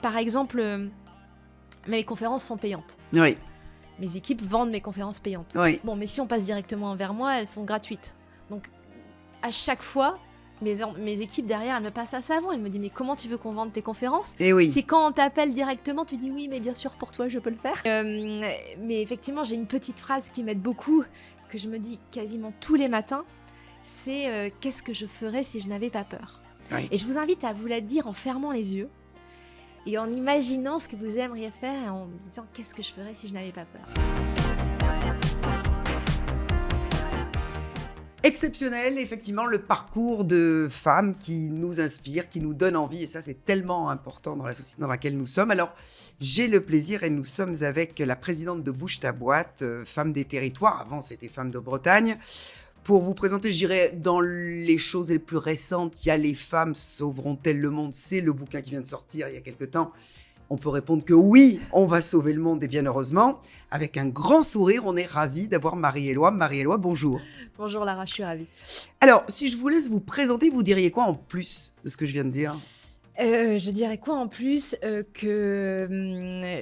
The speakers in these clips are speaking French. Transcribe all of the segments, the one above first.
par exemple, mes conférences sont payantes. Oui. Mes équipes vendent mes conférences payantes. Oui. Bon, mais si on passe directement vers moi, elles sont gratuites. Donc, à chaque fois, mes équipes derrière, elles me passent à savon. Elles me disent, mais comment tu veux qu'on vende tes conférences ? Et oui. Si quand on t'appelle directement, tu dis oui, mais bien sûr, pour toi, je peux le faire. Mais effectivement, j'ai une petite phrase qui m'aide beaucoup, que je me dis quasiment tous les matins. C'est qu'est-ce que je ferais si je n'avais pas peur ? Oui. Et je vous invite à vous la dire en fermant les yeux et en imaginant ce que vous aimeriez faire et en vous disant qu'est-ce que je ferais si je n'avais pas peur. Exceptionnel, effectivement, le parcours de femmes qui nous inspire, qui nous donne envie, et ça c'est tellement important dans la société dans laquelle nous sommes. Alors, j'ai le plaisir et nous sommes avec la présidente de Bouge ta boîte, Femmes des territoires, avant c'était Femmes de Bretagne. Pour vous présenter, je dirais, dans les choses les plus récentes, il y a Les femmes sauveront-elles le monde, c'est le bouquin qui vient de sortir il y a quelque temps. On peut répondre que oui, on va sauver le monde et bien heureusement. Avec un grand sourire, on est ravis d'avoir Marie-Éloi. Marie-Éloi, bonjour. Bonjour Lara, je suis ravie. Alors, si je vous laisse vous présenter, vous diriez quoi en plus de ce que je viens de dire ? Je dirais quoi en plus que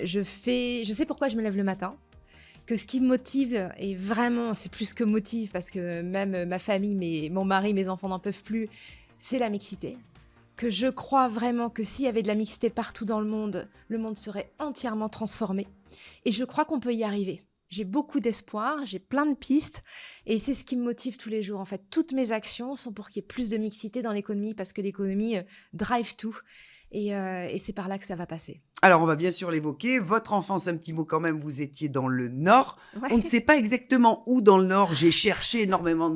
je sais pourquoi je me lève le matin. Que ce qui me motive, et vraiment, c'est plus que motive, parce que même ma famille, mon mari, mes enfants n'en peuvent plus, c'est la mixité. Que je crois vraiment que s'il y avait de la mixité partout dans le monde serait entièrement transformé. Et je crois qu'on peut y arriver. J'ai beaucoup d'espoir, j'ai plein de pistes, et c'est ce qui me motive tous les jours. En fait, toutes mes actions sont pour qu'il y ait plus de mixité dans l'économie, parce que l'économie drive tout. Et c'est par là que ça va passer. Alors, on va bien sûr l'évoquer. Votre enfance, un petit mot quand même, vous étiez dans le Nord. Ouais. On ne sait pas exactement où dans le Nord. J'ai cherché énormément.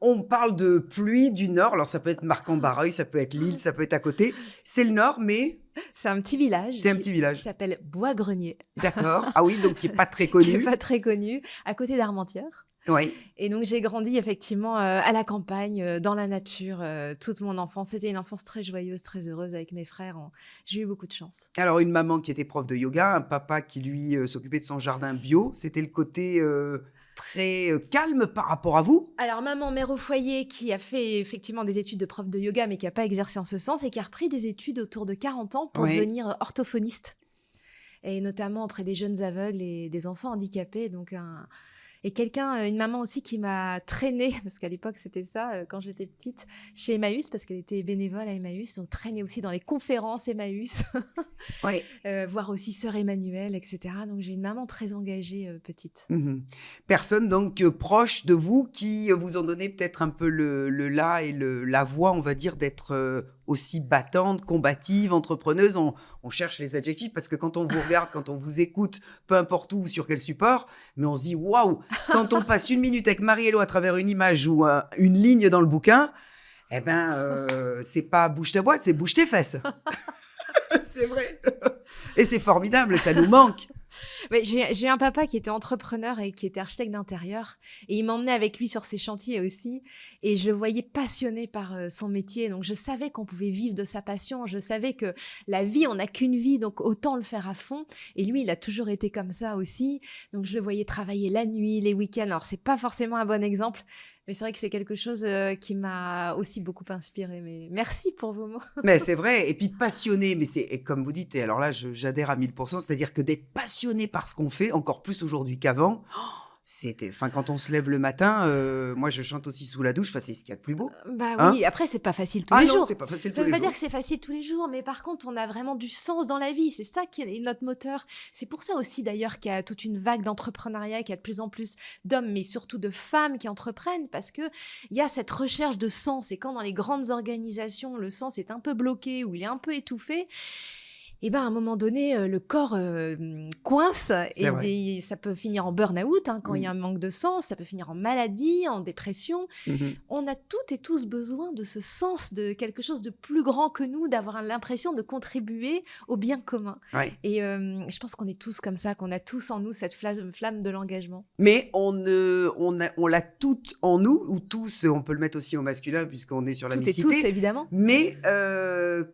On parle de pluie du Nord. Alors, ça peut être Marcq-en-Barreuil, ça peut être Lille, ça peut être à côté. C'est le Nord, mais... C'est un petit village. C'est un petit village. Qui s'appelle Bois-Grenier. D'accord. Ah oui, donc qui n'est pas très connu. Qui n'est pas très connu, à côté d'Armentières. Oui. Et donc, j'ai grandi effectivement à la campagne, dans la nature, toute mon enfance. C'était une enfance très joyeuse, très heureuse avec mes frères. J'ai eu beaucoup de chance. Alors, une maman qui était prof de yoga, un papa qui, lui, s'occupait de son jardin bio. C'était le côté très calme par rapport à vous ? Alors, maman, mère au foyer, qui a fait effectivement des études de prof de yoga, mais qui n'a pas exercé en ce sens, et qui a repris des études autour de 40 ans pour devenir orthophoniste. Et notamment auprès des jeunes aveugles et des enfants handicapés. Donc, et une maman aussi qui m'a traînée, parce qu'à l'époque c'était ça, quand j'étais petite, chez Emmaüs, parce qu'elle était bénévole à Emmaüs, donc traînée aussi dans les conférences Emmaüs, oui. Voir aussi Sœur Emmanuelle, etc. Donc j'ai une maman très engagée, petite. Personne donc proche de vous qui vous ont donné peut-être un peu le là et la voix, on va dire, d'être aussi battante, combative, entrepreneuse. On cherche les adjectifs parce que quand on vous regarde, quand on vous écoute, peu importe où, sur quel support, mais on se dit waouh, quand on passe une minute avec Marie-Éloi à travers une image ou une ligne dans le bouquin, eh ben, c'est pas bouge ta boîte, c'est bouge tes fesses. C'est vrai. Et c'est formidable, ça nous manque. Mais j'ai un papa qui était entrepreneur et qui était architecte d'intérieur, et il m'emmenait avec lui sur ses chantiers aussi, et je le voyais passionné par son métier. Donc je savais qu'on pouvait vivre de sa passion, je savais que la vie, on n'a qu'une vie, donc autant le faire à fond. Et lui, il a toujours été comme ça aussi, donc je le voyais travailler la nuit, les week-ends. Alors c'est pas forcément un bon exemple, mais c'est vrai que c'est quelque chose qui m'a aussi beaucoup inspirée. Mais merci pour vos mots. Mais c'est vrai. Et puis passionné, mais et comme vous dites, et alors là, j'adhère à 1000%, c'est-à-dire que d'être passionné par ce qu'on fait, encore plus aujourd'hui qu'avant, quand on se lève le matin, moi je chante aussi sous la douche, c'est ce qu'il y a de plus beau. Bah oui, après c'est pas facile tous les jours. C'est pas facile ça veut pas dire que c'est facile tous les jours, mais par contre on a vraiment du sens dans la vie, c'est ça qui est notre moteur. C'est pour ça aussi d'ailleurs qu'il y a toute une vague d'entrepreneuriat, qu'il y a de plus en plus d'hommes, mais surtout de femmes qui entreprennent, parce que il y a cette recherche de sens, et quand dans les grandes organisations le sens est un peu bloqué ou il est un peu étouffé, et ben à un moment donné, le corps coince, et ça peut finir en burn-out quand il y a un manque de sens, ça peut finir en maladie, en dépression. On a toutes et tous besoin de ce sens, de quelque chose de plus grand que nous, d'avoir l'impression de contribuer au bien commun. Ouais. Et je pense qu'on est tous comme ça, qu'on a tous en nous cette flamme de l'engagement. Mais on l'a toutes en nous, ou tous, on peut le mettre aussi au masculin puisqu'on est sur la mixité. Toutes et tous, évidemment. Mais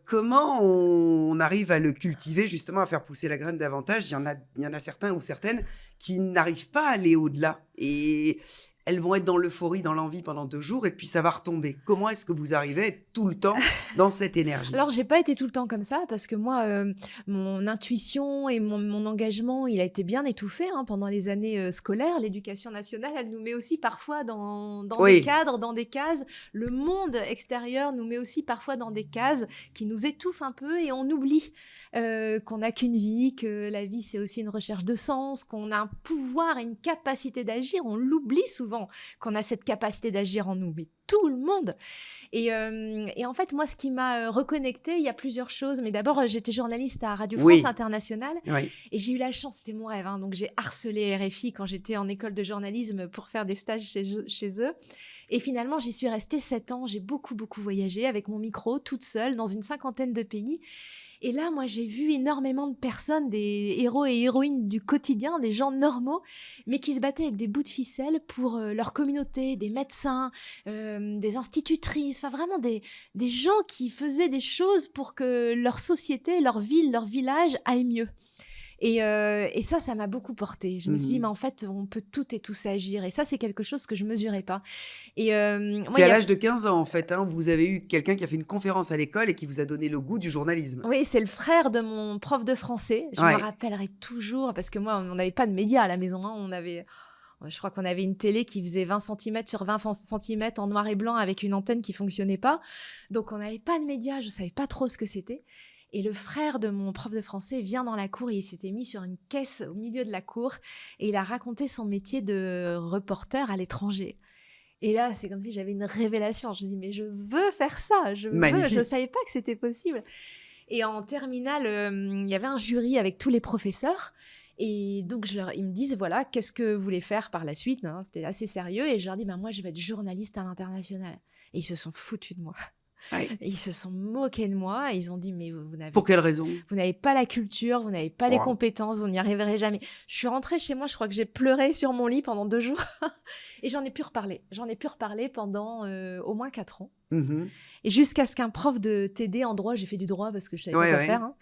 comment on arrive à le cultiver, justement, à faire pousser la graine davantage? Il y en a certains ou certaines qui n'arrivent pas à aller au-delà. Et elles vont être dans l'euphorie, dans l'envie pendant 2 jours, et puis ça va retomber. Comment est-ce que vous arrivez à être tout le temps dans cette énergie? Alors, j'ai pas été tout le temps comme ça parce que moi, mon intuition et mon engagement, il a été bien étouffé, hein, pendant les années, scolaires. L'éducation nationale, elle nous met aussi parfois dans des Oui. cadres, dans des cases. Le monde extérieur nous met aussi parfois dans des cases qui nous étouffent un peu et on oublie, qu'on n'a qu'une vie, que la vie, c'est aussi une recherche de sens, qu'on a un pouvoir et une capacité d'agir. On l'oublie souvent qu'on a cette capacité d'agir en nous, mais tout le monde. Et en fait, moi, ce qui m'a reconnectée, il y a plusieurs choses. Mais d'abord, j'étais journaliste à Radio France Oui. Internationale Oui. et j'ai eu la chance, c'était mon rêve, hein, donc j'ai harcelé RFI quand j'étais en école de journalisme pour faire des stages chez eux. Et finalement, j'y suis restée 7 ans. J'ai beaucoup, beaucoup voyagé avec mon micro, toute seule, dans une 50aine de pays. Et là, moi, j'ai vu énormément de personnes, des héros et héroïnes du quotidien, des gens normaux, mais qui se battaient avec des bouts de ficelle pour leur communauté, des médecins, des institutrices, enfin vraiment des gens qui faisaient des choses pour que leur société, leur ville, leur village aille mieux. Et ça m'a beaucoup portée. Je me suis dit, mais en fait, on peut toutes et tous agir. Et ça, c'est quelque chose que je mesurais pas. Et moi, C'est à l'âge de 15 ans, en fait, hein, vous avez eu quelqu'un qui a fait une conférence à l'école et qui vous a donné le goût du journalisme. Oui, c'est le frère de mon prof de français. Je Ouais. me rappellerai toujours, parce que moi, on n'avait pas de médias à la maison, hein. Je crois qu'on avait une télé qui faisait 20 cm sur 20 cm en noir et blanc avec une antenne qui fonctionnait pas. Donc, on n'avait pas de médias, je savais pas trop ce que c'était. Et le frère de mon prof de français vient dans la cour et il s'était mis sur une caisse au milieu de la cour et il a raconté son métier de reporter à l'étranger. Et là, c'est comme si j'avais une révélation. Je me dis, mais je veux faire ça, je Magnifique. savais pas que c'était possible. Et en terminale, il y avait un jury avec tous les professeurs. Et donc, ils me disent, voilà, qu'est-ce que vous voulez faire par la suite, hein? C'était assez sérieux. Et je leur dis, moi, je vais être journaliste à l'international. Et ils se sont foutus de moi. Ouais. Et ils se sont moqués de moi. Ils ont dit, mais vous n'avez Pour quelle raison? vous n'avez pas la culture, vous n'avez pas les Wow. compétences, vous n'y arriverez jamais. Je suis rentrée chez moi, je crois que j'ai pleuré sur mon lit pendant 2 jours. Et j'en ai pu reparler. J'en ai pu reparler pendant au moins 4 ans. Mhm. Et jusqu'à ce qu'un prof de TD en droit, j'ai fait du droit parce que je savais Ouais, pas quoi ouais. faire, hein.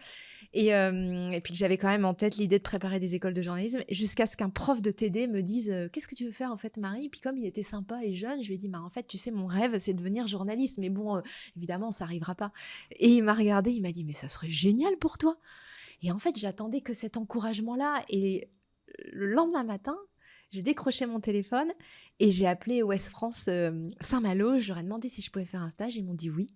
Et puis que j'avais quand même en tête l'idée de préparer des écoles de journalisme, jusqu'à ce qu'un prof de TD me dise qu'est-ce que tu veux faire en fait, Marie? Et puis comme il était sympa et jeune, je lui ai dit en fait, tu sais, mon rêve c'est de devenir journaliste, mais bon, évidemment ça arrivera pas. Et il m'a regardé, il m'a dit mais ça serait génial pour toi. Et en fait, j'attendais que cet encouragement-là. Et le lendemain matin, j'ai décroché mon téléphone et j'ai appelé Ouest France Saint-Malo. Je leur ai demandé si je pouvais faire un stage. Ils m'ont dit oui.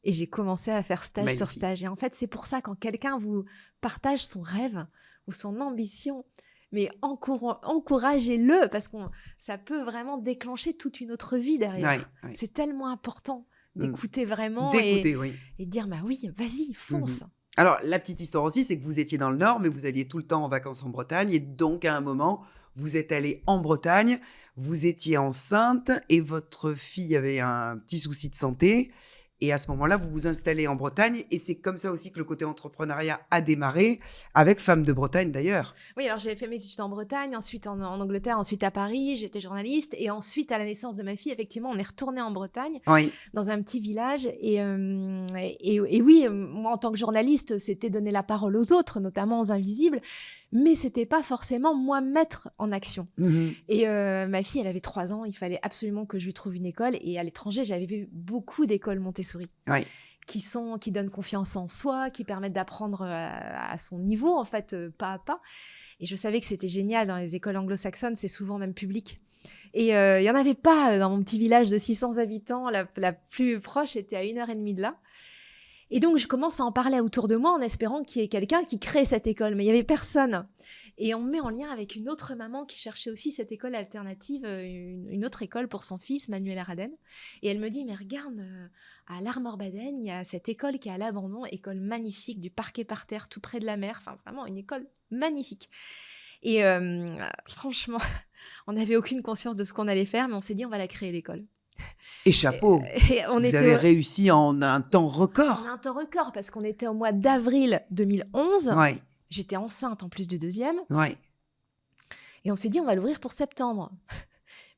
Et j'ai commencé à faire stage sur Magnifique. stage. Et en fait, c'est pour ça, quand quelqu'un vous partage son rêve ou son ambition, mais encouragez-le, parce que ça peut vraiment déclencher toute une autre vie derrière. Ouais, ouais. C'est tellement important d'écouter vraiment D'écouter, oui. et de dire, oui, vas-y, fonce. Alors, la petite histoire aussi, c'est que vous étiez dans le Nord, mais vous alliez tout le temps en vacances en Bretagne. Et donc, à un moment, vous êtes allé en Bretagne, vous étiez enceinte et votre fille avait un petit souci de santé. Et à ce moment-là, vous vous installez en Bretagne. Et c'est comme ça aussi que le côté entrepreneuriat a démarré, avec Femmes de Bretagne d'ailleurs. Oui, alors j'avais fait mes études en Bretagne, ensuite en Angleterre, ensuite à Paris, j'étais journaliste. Et ensuite, à la naissance de ma fille, effectivement, on est retourné en Bretagne, Oui. dans un petit village. Et oui, moi, en tant que journaliste, c'était donner la parole aux autres, notamment aux invisibles. Mais c'était pas forcément moi mettre en action. Mhm. Et ma fille, elle avait 3 ans, il fallait absolument que je lui trouve une école. Et à l'étranger, j'avais vu beaucoup d'écoles Montessori. Oui. Qui donnent confiance en soi, qui permettent d'apprendre à son niveau, en fait, pas à pas. Et je savais que c'était génial. Dans les écoles anglo-saxonnes, c'est souvent même public. Et il n'y en avait pas dans mon petit village de 600 habitants. La plus proche était à 1h30 de là. Et donc, je commence à en parler autour de moi en espérant qu'il y ait quelqu'un qui crée cette école. Mais il n'y avait personne. Et on me met en lien avec une autre maman qui cherchait aussi cette école alternative, une autre école pour son fils, Manuel Araden. Et elle me dit, mais regarde, à l'Armor-Baden, il y a cette école qui est à l'abandon, école magnifique, du parquet par terre, tout près de la mer. Enfin, vraiment, une école magnifique. Et franchement, on n'avait aucune conscience de ce qu'on allait faire, mais on s'est dit, on va la créer, l'école. Et chapeau, vous avez réussi en un temps record. En un temps record, parce qu'on était au mois d'avril 2011. Ouais. J'étais enceinte en plus du 2e. Ouais. Et on s'est dit, on va l'ouvrir pour septembre.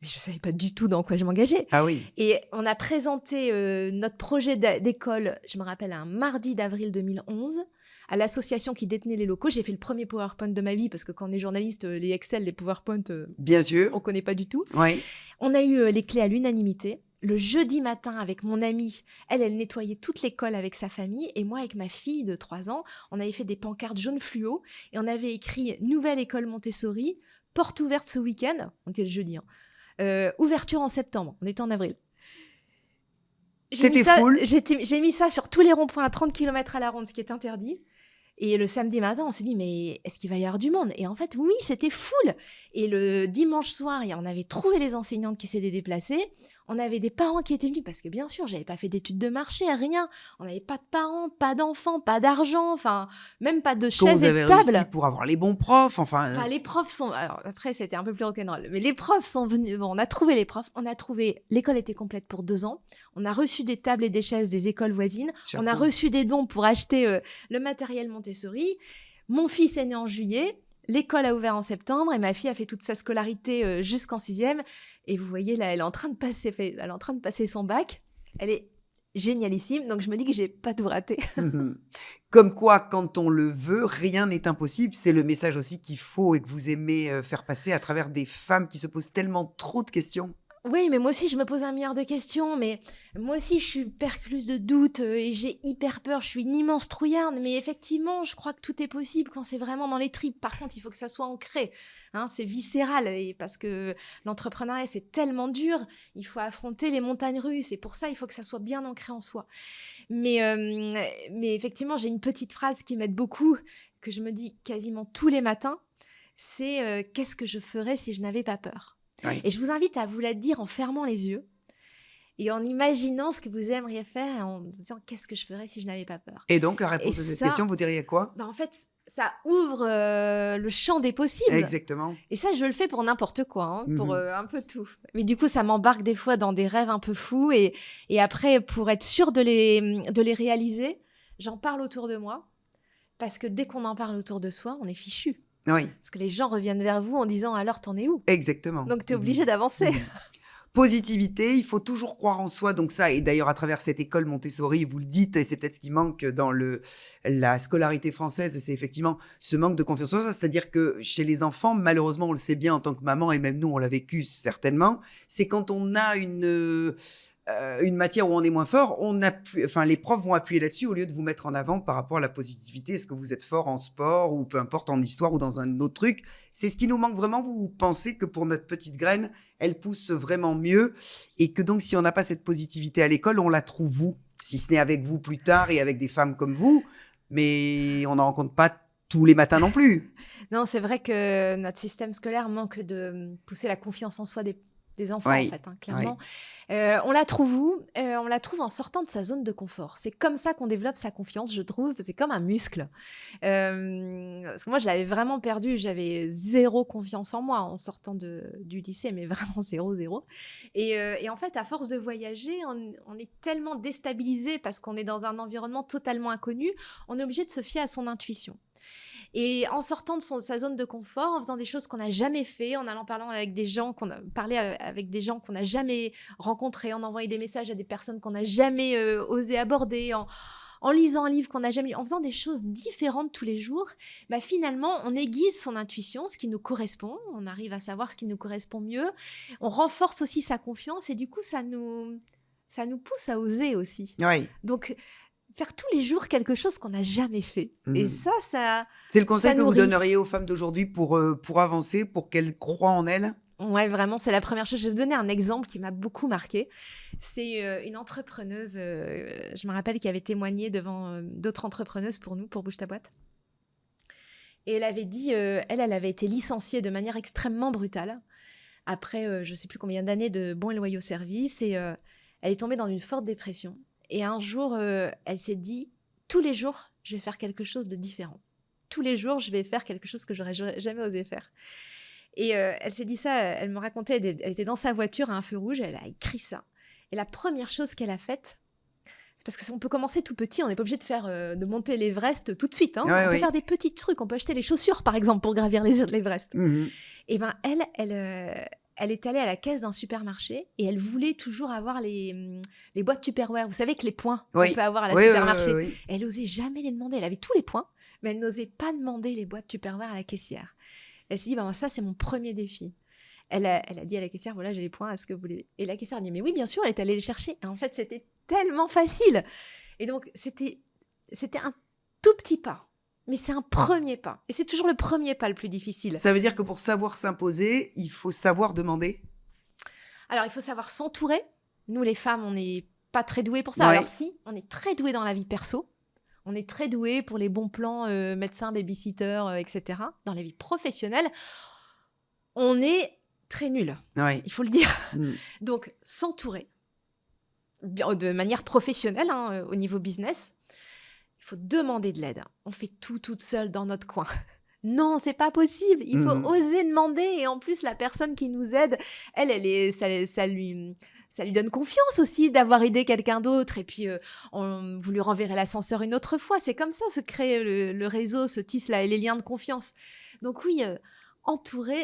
Mais je ne savais pas du tout dans quoi je m'engageais. Ah oui. Et on a présenté notre projet d'école, je me rappelle, un mardi d'avril 2011, à l'association qui détenait les locaux. J'ai fait le premier PowerPoint de ma vie, parce que quand on est journaliste, les Excel, les PowerPoint, bien sûr, on ne connaît pas du tout. Ouais. On a eu les clés à l'unanimité. le jeudi matin avec mon amie, elle nettoyait toute l'école avec sa famille et moi avec ma fille de 3 ans, on avait fait des pancartes jaunes fluo et on avait écrit Nouvelle école Montessori, porte ouverte ce week-end, on était le jeudi, hein. Ouverture en septembre, on était en avril. C'était full. J'ai mis ça sur tous les ronds-points à 30 km à la ronde, ce qui est interdit. Et le samedi matin, on s'est dit, mais est-ce qu'il va y avoir du monde? Et en fait, oui, c'était full. Et le dimanche soir, on avait trouvé les enseignantes qui s'étaient déplacées. On avait des parents qui étaient venus parce que bien sûr, j'avais pas fait d'études de marché, rien. On n'avait pas de parents, pas d'enfants, pas d'argent, enfin, même pas de chaises et de tables. Pour avoir les bons profs, enfin. Enfin, les profs sont. Alors après, c'était un peu plus rock'n'roll, mais les profs sont venus. Bon, on a trouvé les profs. On a trouvé. L'école était complète pour 2 ans. On a reçu des tables et des chaises des écoles voisines. Chapeau. On a reçu des dons pour acheter le matériel Montessori. Mon fils est né en juillet. L'école a ouvert en septembre et ma fille a fait toute sa scolarité jusqu'en 6e. Et vous voyez, là, elle est en train de passer son bac. Elle est génialissime. Donc, je me dis que j'ai pas tout raté. Comme quoi, quand on le veut, rien n'est impossible. C'est le message aussi qu'il faut et que vous aimez faire passer à travers des femmes qui se posent tellement trop de questions. Oui, mais moi aussi, je me pose un milliard de questions. Mais moi aussi, je suis percluse de doutes et j'ai hyper peur. Je suis une immense trouillarde. Mais effectivement, je crois que tout est possible quand c'est vraiment dans les tripes. Par contre, il faut que ça soit ancré. Hein, c'est viscéral. Et parce que l'entrepreneuriat, c'est tellement dur. Il faut affronter les montagnes russes. Et pour ça, il faut que ça soit bien ancré en soi. Mais effectivement, j'ai une petite phrase qui m'aide beaucoup, que je me dis quasiment tous les matins. C'est qu'est-ce que je ferais si je n'avais pas peur ? Oui. Et je vous invite à vous la dire en fermant les yeux et en imaginant ce que vous aimeriez faire et en vous disant qu'est-ce que je ferais si je n'avais pas peur. Et donc, la réponse à cette question, vous diriez quoi? En fait, ça ouvre le champ des possibles. Exactement. Et ça, je le fais pour n'importe quoi, pour un peu tout. Mais du coup, ça m'embarque des fois dans des rêves un peu fous. Et après, pour être sûre de les réaliser, j'en parle autour de moi. Parce que dès qu'on en parle autour de soi, on est fichu. Oui. Parce que les gens reviennent vers vous en disant « alors, t'en es où ?» Exactement. Donc, t'es obligé d'avancer. Positivité, il faut toujours croire en soi. Donc ça, et d'ailleurs à travers cette école Montessori, vous le dites, et c'est peut-être ce qui manque dans la scolarité française, c'est effectivement ce manque de confiance en soi. C'est-à-dire que chez les enfants, malheureusement, on le sait bien en tant que maman, et même nous, on l'a vécu certainement, c'est quand on a une matière où on est moins fort, les profs vont appuyer là-dessus au lieu de vous mettre en avant par rapport à la positivité. Est-ce que vous êtes fort en sport ou peu importe en histoire ou dans un autre truc? C'est ce qui nous manque vraiment. Vous pensez que pour notre petite graine, elle pousse vraiment mieux et que donc si on n'a pas cette positivité à l'école, on la trouve où? Si ce n'est avec vous plus tard et avec des femmes comme vous, mais on n'en rencontre pas tous les matins non plus. Non, c'est vrai que notre système scolaire manque de pousser la confiance en soi des enfants, Oui. en fait, clairement. Oui. On la trouve où? On la trouve en sortant de sa zone de confort. C'est comme ça qu'on développe sa confiance, je trouve. C'est comme un muscle. Parce que moi, je l'avais vraiment perdu. J'avais 0 confiance en moi en sortant du lycée, mais vraiment 0. Et en fait, à force de voyager, on est tellement déstabilisé parce qu'on est dans un environnement totalement inconnu, on est obligé de se fier à son intuition. Et en sortant de sa zone de confort, en faisant des choses qu'on n'a jamais fait, en allant parler avec des gens qu'on n'a jamais rencontrés, en envoyant des messages à des personnes qu'on n'a jamais osé aborder, en lisant un livre qu'on n'a jamais lu, en faisant des choses différentes tous les jours, finalement, on aiguise son intuition, ce qui nous correspond. On arrive à savoir ce qui nous correspond mieux. On renforce aussi sa confiance et du coup, ça nous pousse à oser aussi. Oui. Donc, faire tous les jours quelque chose qu'on n'a jamais fait. Et ça... C'est le conseil que vous donneriez aux femmes d'aujourd'hui pour avancer, pour qu'elles croient en elles? Ouais, vraiment, c'est la première chose. Je vais vous donner un exemple qui m'a beaucoup marquée. C'est une entrepreneuse, je me rappelle, qui avait témoigné devant d'autres entrepreneuses pour nous, pour Bouge ta boîte. Et elle avait dit, elle avait été licenciée de manière extrêmement brutale, après je ne sais plus combien d'années de bons et loyaux services, et elle est tombée dans une forte dépression. Et un jour, elle s'est dit, tous les jours, je vais faire quelque chose de différent. Tous les jours, je vais faire quelque chose que j'aurais jamais osé faire. Et elle s'est dit ça, elle me racontait, elle était dans sa voiture à un feu rouge, elle a écrit ça. Et la première chose qu'elle a faite, c'est parce qu'on peut commencer tout petit, on n'est pas obligé de monter l'Everest tout de suite. On peut faire des petits trucs, on peut acheter les chaussures, par exemple, pour gravir l'Everest. Et elle est allée à la caisse d'un supermarché et elle voulait toujours avoir les boîtes Tupperware. Vous savez que les points qu'on peut avoir à la supermarché. Oui. Elle n'osait jamais les demander. Elle avait tous les points, mais elle n'osait pas demander les boîtes Tupperware à la caissière. Elle s'est dit, ça, c'est mon premier défi. Elle a dit à la caissière, voilà, j'ai les points, est-ce que vous voulez... Et la caissière a dit, mais oui, bien sûr, elle est allée les chercher. Et en fait, c'était tellement facile. Et donc, c'était un tout petit pas. Mais c'est un premier pas. Et c'est toujours le premier pas le plus difficile. Ça veut dire que pour savoir s'imposer, il faut savoir demander? Alors, il faut savoir s'entourer. Nous, les femmes, on n'est pas très douées pour ça. Ouais. Alors si, on est très douées dans la vie perso. On est très doués pour les bons plans médecin, babysitter, etc. Dans la vie professionnelle, on est très nuls. Ouais. Il faut le dire. Mm. Donc, s'entourer de manière professionnelle, au niveau business, il faut demander de l'aide. On fait tout toute seule dans notre coin. Non, c'est pas possible. Il faut oser demander. Et en plus, la personne qui nous aide, ça lui donne confiance aussi d'avoir aidé quelqu'un d'autre. Et puis, vous lui renverrez l'ascenseur une autre fois. C'est comme ça se crée le réseau, se tissent les liens de confiance. Donc oui,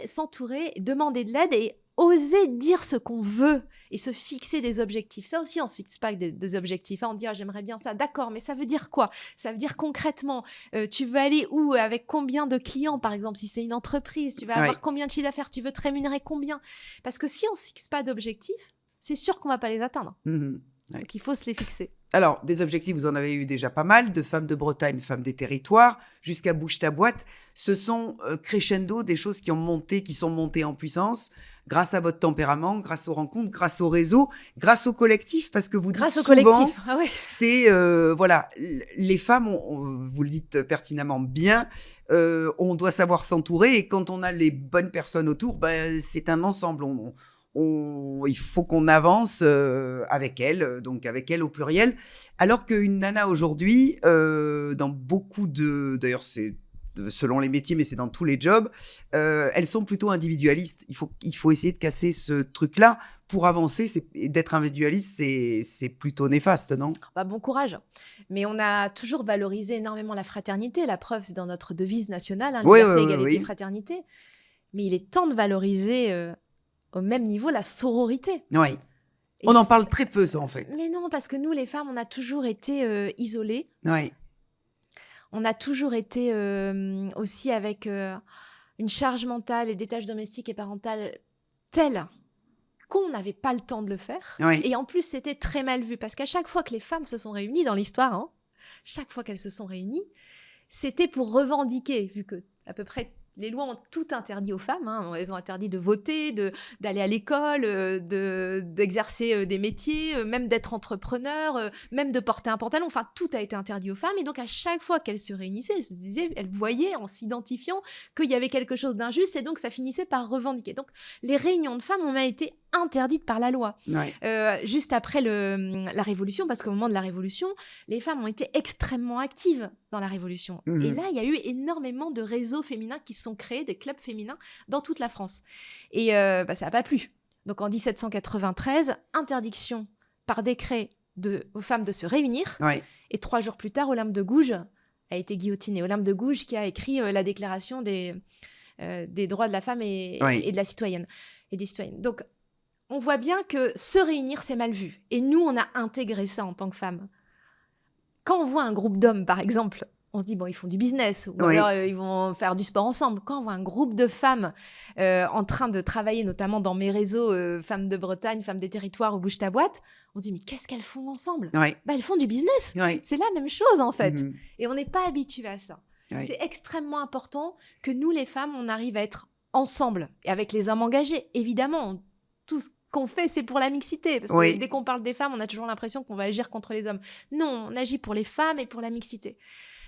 s'entourer, demander de l'aide et oser dire ce qu'on veut et se fixer des objectifs. Ça aussi, on ne se fixe pas des objectifs. On dit, j'aimerais bien ça. D'accord, mais ça veut dire quoi? Ça veut dire concrètement, tu veux aller où? Avec combien de clients, par exemple, si c'est une entreprise? Tu vas avoir combien de chiffre d'affaires? Tu veux te rémunérer combien? Parce que si on ne se fixe pas d'objectifs, c'est sûr qu'on ne va pas les atteindre. Donc, il faut se les fixer. Alors, des objectifs, vous en avez eu déjà pas mal, de Femmes de Bretagne, Femmes des Territoires, jusqu'à Bouge ta boîte. Ce sont crescendo des choses qui sont montées en puissance grâce à votre tempérament, grâce aux rencontres, grâce au réseau, grâce au collectif, parce que vous dites souvent, collectif, c'est, voilà, les femmes, vous le dites pertinemment bien, on doit savoir s'entourer et quand on a les bonnes personnes autour, c'est un ensemble. Il faut qu'on avance avec elle, donc avec elle au pluriel. Alors qu'une nana aujourd'hui, dans beaucoup d'ailleurs c'est selon les métiers, mais c'est dans tous les jobs, elles sont plutôt individualistes. Il faut essayer de casser ce truc-là pour avancer. D'être individualiste, c'est plutôt néfaste, non? Bon courage. Mais on a toujours valorisé énormément la fraternité. La preuve, c'est dans notre devise nationale, liberté, égalité, fraternité. Mais il est temps de valoriser au même niveau la sororité. Oui. On en parle très peu, ça, en fait. Mais non, parce que nous, les femmes, on a toujours été isolées. Oui. On a toujours été aussi avec une charge mentale et des tâches domestiques et parentales telles qu'on n'avait pas le temps de le faire. Oui. Et en plus, c'était très mal vu. Parce qu'à chaque fois que les femmes se sont réunies dans l'histoire, chaque fois qu'elles se sont réunies, c'était pour revendiquer, vu que à peu près les lois ont tout interdit aux femmes. Elles ont interdit de voter, d'aller à l'école, d'exercer des métiers, même d'être entrepreneur, même de porter un pantalon. Enfin, tout a été interdit aux femmes. Et donc, à chaque fois qu'elles se réunissaient, elles voyaient en s'identifiant qu'il y avait quelque chose d'injuste. Et donc, ça finissait par revendiquer. Donc, les réunions de femmes ont même été interdites par la loi. Ouais. Juste après la Révolution, parce qu'au moment de la Révolution, les femmes ont été extrêmement actives dans la Révolution. Et là, il y a eu énormément de réseaux féminins qui se sont créés, des clubs féminins dans toute la France. Et ça n'a pas plu. Donc en 1793, interdiction par décret aux femmes de se réunir. Ouais. Et 3 jours plus tard, Olympe de Gouges a été guillotinée. Olympe de Gouges qui a écrit la déclaration des droits de la femme et de la citoyenne et des citoyennes. Donc, on voit bien que se réunir, c'est mal vu. Et nous, on a intégré ça en tant que femmes. Quand on voit un groupe d'hommes, par exemple, on se dit, ils font du business, ou alors ils vont faire du sport ensemble. Quand on voit un groupe de femmes en train de travailler, notamment dans mes réseaux, Femmes de Bretagne, Femmes des Territoires ou Bouge ta boîte, on se dit, mais qu'est-ce qu'elles font ensemble? Elles font du business. C'est la même chose, en fait. Et on n'est pas habitué à ça. C'est extrêmement important que nous, les femmes, on arrive à être ensemble, et avec les hommes engagés. Évidemment, tout ce qu'on fait, c'est pour la mixité. Parce que dès qu'on parle des femmes, on a toujours l'impression qu'on va agir contre les hommes. Non, on agit pour les femmes et pour la mixité.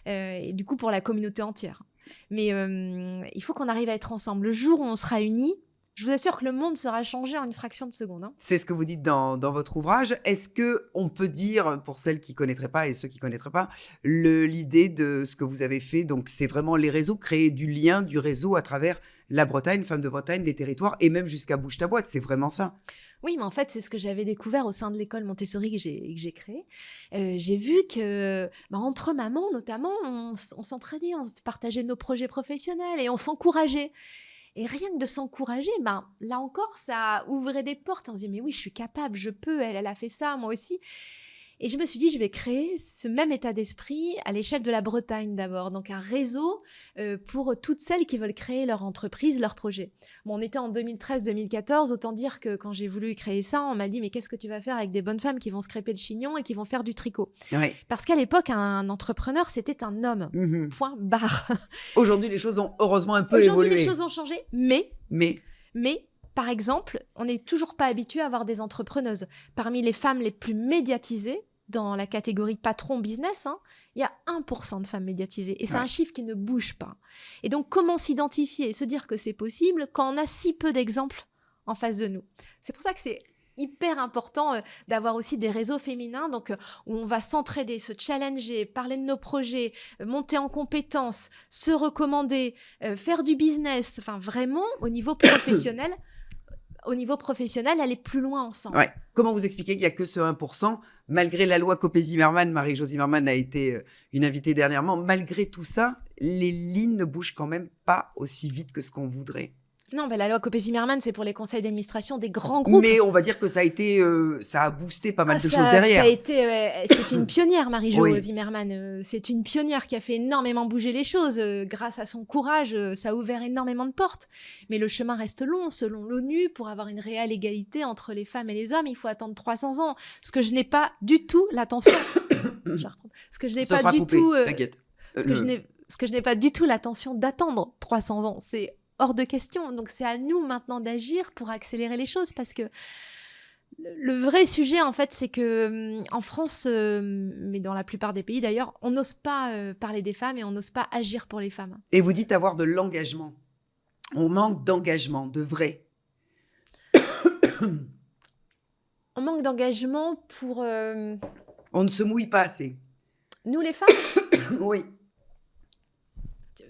Et du coup, pour la communauté entière. Mais il faut qu'on arrive à être ensemble. Le jour où on sera unis, je vous assure que le monde sera changé en une fraction de seconde. C'est ce que vous dites dans votre ouvrage. Est-ce qu'on peut dire, pour celles qui ne connaîtraient pas et ceux qui ne connaîtraient pas, l'idée de ce que vous avez fait, donc c'est vraiment les réseaux, créer du lien, du réseau à travers la Bretagne, Femmes de Bretagne, des territoires, et même jusqu'à Bouge ta boîte, c'est vraiment ça? Oui, mais en fait, c'est ce que j'avais découvert au sein de l'école Montessori que j'ai créée. J'ai vu que, entre mamans, notamment, on s'entraidait, on se partageait nos projets professionnels et on s'encourageait. Et rien que de s'encourager, là encore, ça ouvrait des portes. On se disait, mais oui, je suis capable, je peux, elle a fait ça, moi aussi. Et je me suis dit, je vais créer ce même état d'esprit à l'échelle de la Bretagne d'abord. Donc un réseau pour toutes celles qui veulent créer leur entreprise, leur projet. Bon, on était en 2013-2014, autant dire que quand j'ai voulu créer ça, on m'a dit, mais qu'est-ce que tu vas faire avec des bonnes femmes qui vont se crêper le chignon et qui vont faire du tricot? Ouais. Parce qu'à l'époque, un entrepreneur, c'était un homme. Mhm. Point barre. Aujourd'hui, les choses ont heureusement un peu Aujourd'hui, évolué. les choses ont changé, mais Mais par exemple, on n'est toujours pas habitué à avoir des entrepreneuses. Parmi les femmes les plus médiatisées, dans la catégorie patron business, il y a 1% de femmes médiatisées. Et c'est un chiffre qui ne bouge pas. Et donc, comment s'identifier et se dire que c'est possible quand on a si peu d'exemples en face de nous? C'est pour ça que c'est hyper important d'avoir aussi des réseaux féminins donc, où on va s'entraider, se challenger, parler de nos projets, monter en compétences, se recommander, faire du business. Enfin, vraiment, au niveau professionnel, aller plus loin ensemble. ouais. Comment vous expliquez qu'il n'y a que ce 1%, malgré la loi Copé-Zimmermann, Marie-Jo Zimmermann a été une invitée dernièrement, malgré tout ça, les lignes ne bougent quand même pas aussi vite que ce qu'on voudrait? Non, la loi Copé-Zimmermann, c'est pour les conseils d'administration des grands groupes. Mais on va dire que ça a été, ça a boosté pas mal de ça, choses derrière. Ça a été, c'est une pionnière, Marie-Jo Oui. Zimmermann. C'est une pionnière qui a fait énormément bouger les choses. Grâce à son courage, ça a ouvert énormément de portes. Mais le chemin reste long. Selon l'ONU, pour avoir une réelle égalité entre les femmes et les hommes, il faut attendre 300 ans. Ce que je n'ai pas du tout l'attention. Je reprends. Ce que je n'ai Ça pas sera du coupé, tout. t'inquiète. Ce que je n'ai pas du tout l'attention d'attendre 300 ans. C'est hors de question. Donc, c'est à nous maintenant d'agir pour accélérer les choses parce que le vrai sujet, en fait, c'est que en France, mais dans la plupart des pays d'ailleurs, on n'ose pas parler des femmes et on n'ose pas agir pour les femmes. Et vous dites avoir de l'engagement. On manque d'engagement, de vrai. On manque d'engagement pour On ne se mouille pas assez. nous les femmes. Oui.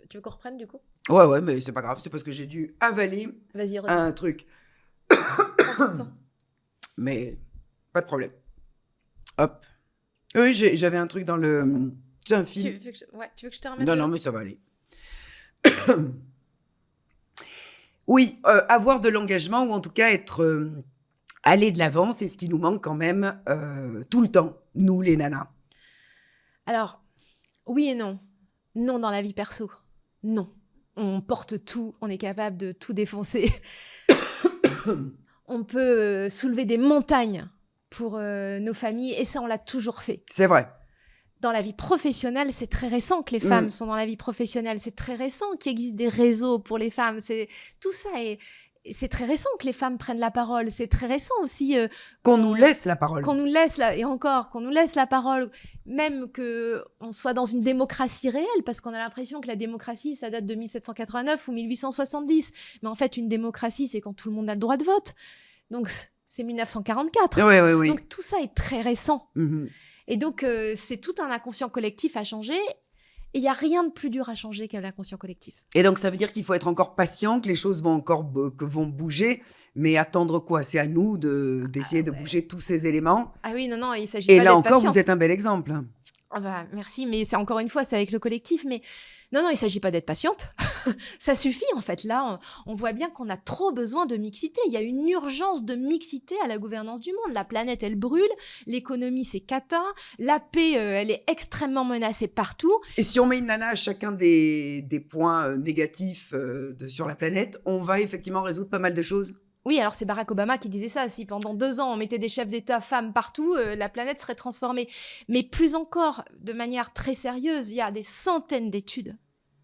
Tu veux qu'on reprenne du coup? Ouais, mais c'est pas grave, c'est parce que j'ai dû avaler Vas-y, redis. un truc. Prends ton temps. Mais pas de problème. Hop. Oui, j'avais un truc dans le... C'est un Tu film. veux que je te remette? Non, mais ça va aller. Oui, avoir de l'engagement ou en tout cas être... aller de l'avant, c'est ce qui nous manque quand même tout le temps, nous les nanas. Alors, oui et non. Non dans la vie perso. Non. On porte tout, on est capable de tout défoncer. On peut soulever des montagnes pour nos familles et ça, on l'a toujours fait. C'est vrai. Dans la vie professionnelle, c'est très récent que les femmes sont dans la vie professionnelle. C'est très récent qu'il existe des réseaux pour les femmes. Tout ça c'est très récent que les femmes prennent la parole. C'est très récent aussi qu'on nous laisse la parole. Qu'on nous laisse qu'on nous laisse la parole, même qu'on soit dans une démocratie réelle, parce qu'on a l'impression que la démocratie, ça date de 1789 ou 1870. Mais en fait, une démocratie, c'est quand tout le monde a le droit de vote. Donc, c'est 1944. Oui. Donc, tout ça est très récent. Mm-hmm. Et donc, c'est tout un inconscient collectif à changer. Et il n'y a rien de plus dur à changer qu'un inconscient collectif. Et donc, ça veut dire qu'il faut être encore patient, que les choses vont encore vont bouger, mais attendre quoi? C'est à nous d'essayer de bouger tous ces éléments. Ah oui, non, il s'agit Et pas là d'être encore, patiente. vous êtes un bel exemple. Ah bah, merci, mais c'est encore une fois, c'est avec le collectif. Mais non, il ne s'agit pas d'être patiente. Ça suffit, en fait. Là, on voit bien qu'on a trop besoin de mixité. Il y a une urgence de mixité à la gouvernance du monde. La planète, elle brûle. L'économie, c'est cata. La paix, elle est extrêmement menacée partout. Et si on met une nana à chacun des points négatifs sur la planète, on va effectivement résoudre pas mal de choses. Oui, alors c'est Barack Obama qui disait ça. Si pendant 2 ans, on mettait des chefs d'État femmes partout, la planète serait transformée. Mais plus encore, de manière très sérieuse, il y a des centaines d'études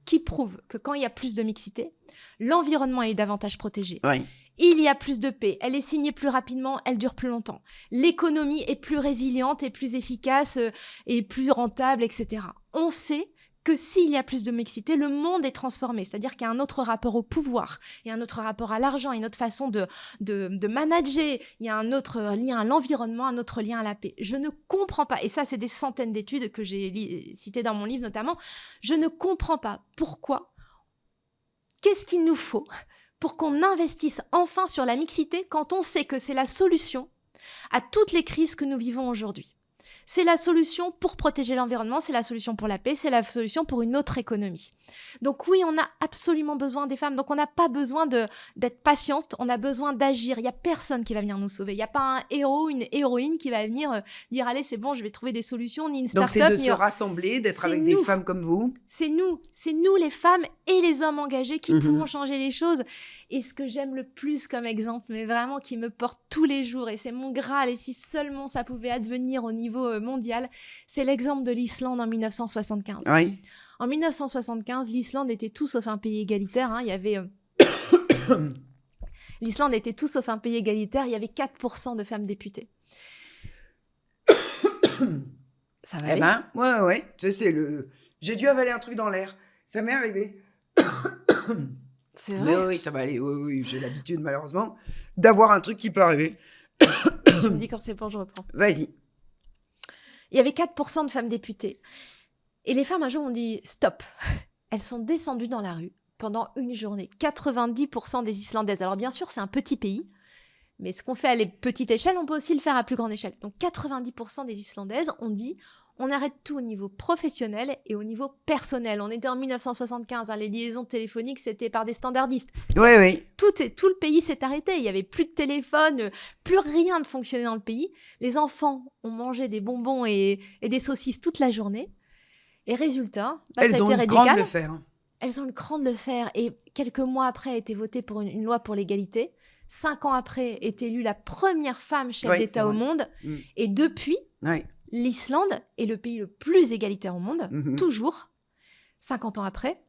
qui prouvent que quand il y a plus de mixité, l'environnement est davantage protégé. Oui. Il y a plus de paix, elle est signée plus rapidement, elle dure plus longtemps. L'économie est plus résiliente et plus efficace et plus rentable, etc. On sait que s'il y a plus de mixité, le monde est transformé. C'est-à-dire qu'il y a un autre rapport au pouvoir, il y a un autre rapport à l'argent, une autre façon de manager, il y a un autre lien à l'environnement, un autre lien à la paix. Je ne comprends pas, et ça c'est des centaines d'études que j'ai citées dans mon livre notamment, je ne comprends pas pourquoi, qu'est-ce qu'il nous faut pour qu'on investisse enfin sur la mixité quand on sait que c'est la solution à toutes les crises que nous vivons aujourd'hui. C'est la solution pour protéger l'environnement, c'est la solution pour la paix, c'est la solution pour une autre économie. Donc oui, on a absolument besoin des femmes. Donc on n'a pas besoin d'être patiente, on a besoin d'agir. Il n'y a personne qui va venir nous sauver. Il n'y a pas un héros, une héroïne qui va venir dire « Allez, c'est bon, je vais trouver des solutions », ni une Donc start-up. c'est de se rassembler, d'être C'est avec nous. des femmes comme vous. C'est nous les femmes et les hommes engagés qui pouvons changer les choses. Et ce que j'aime le plus comme exemple, mais vraiment qui me porte tous les jours, et c'est mon Graal, et si seulement ça pouvait advenir au niveau mondial, c'est l'exemple de l'Islande en 1975. Oui. En 1975, l'Islande était tout sauf un pays égalitaire. Il y avait... L'Islande était tout sauf un pays égalitaire. Il y avait 4% de femmes députées. Ça va aller. Ouais. Tu sais, j'ai dû avaler un truc dans l'air. Ça m'est arrivé. C'est vrai. Mais oui, ça va aller. Oui, j'ai l'habitude, malheureusement, d'avoir un truc qui peut arriver. Je me dis quand c'est bon, je reprends. Vas-y. Il y avait 4% de femmes députées. Et les femmes, un jour, ont dit « Stop !» Elles sont descendues dans la rue pendant une journée. 90% des Islandaises. Alors bien sûr, c'est un petit pays, mais ce qu'on fait à la petite échelle, on peut aussi le faire à plus grande échelle. Donc 90% des Islandaises ont dit « On arrête tout au niveau professionnel et au niveau personnel. » On était en 1975, les liaisons téléphoniques, c'était par des standardistes. Oui. Tout le pays s'est arrêté. Il n'y avait plus de téléphone, plus rien ne fonctionnait dans le pays. Les enfants ont mangé des bonbons et des saucisses toute la journée. Et résultat, ça a été radical. Elles ont le cran de le faire. Elles ont le cran de le faire. Et quelques mois après, a été votée pour une loi pour l'égalité. 5 ans après, est élue la première femme chef d'État au monde. Et depuis, l'Islande est le pays le plus égalitaire au monde, toujours, 50 ans après.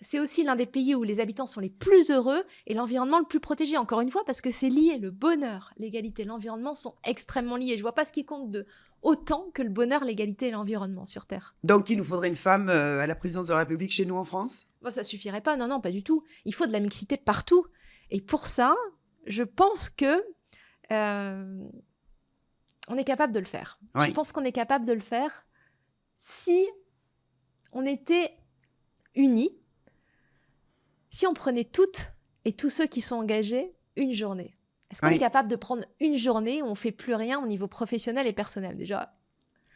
C'est aussi l'un des pays où les habitants sont les plus heureux et l'environnement le plus protégé. Encore une fois, parce que c'est lié. Le bonheur, l'égalité, l'environnement sont extrêmement liés. Je ne vois pas ce qui compte autant que le bonheur, l'égalité et l'environnement sur Terre. Donc, il nous faudrait une femme à la présidence de la République chez nous en France ? Bon, ça ne suffirait pas. Non, pas du tout. Il faut de la mixité partout. Et pour ça, je pense que on est capable de le faire. Je pense qu'on est capable de le faire si on était unis, si on prenait toutes et tous ceux qui sont engagés une journée. Est-ce qu'on est capable de prendre une journée où on ne fait plus rien au niveau professionnel et personnel déjà ?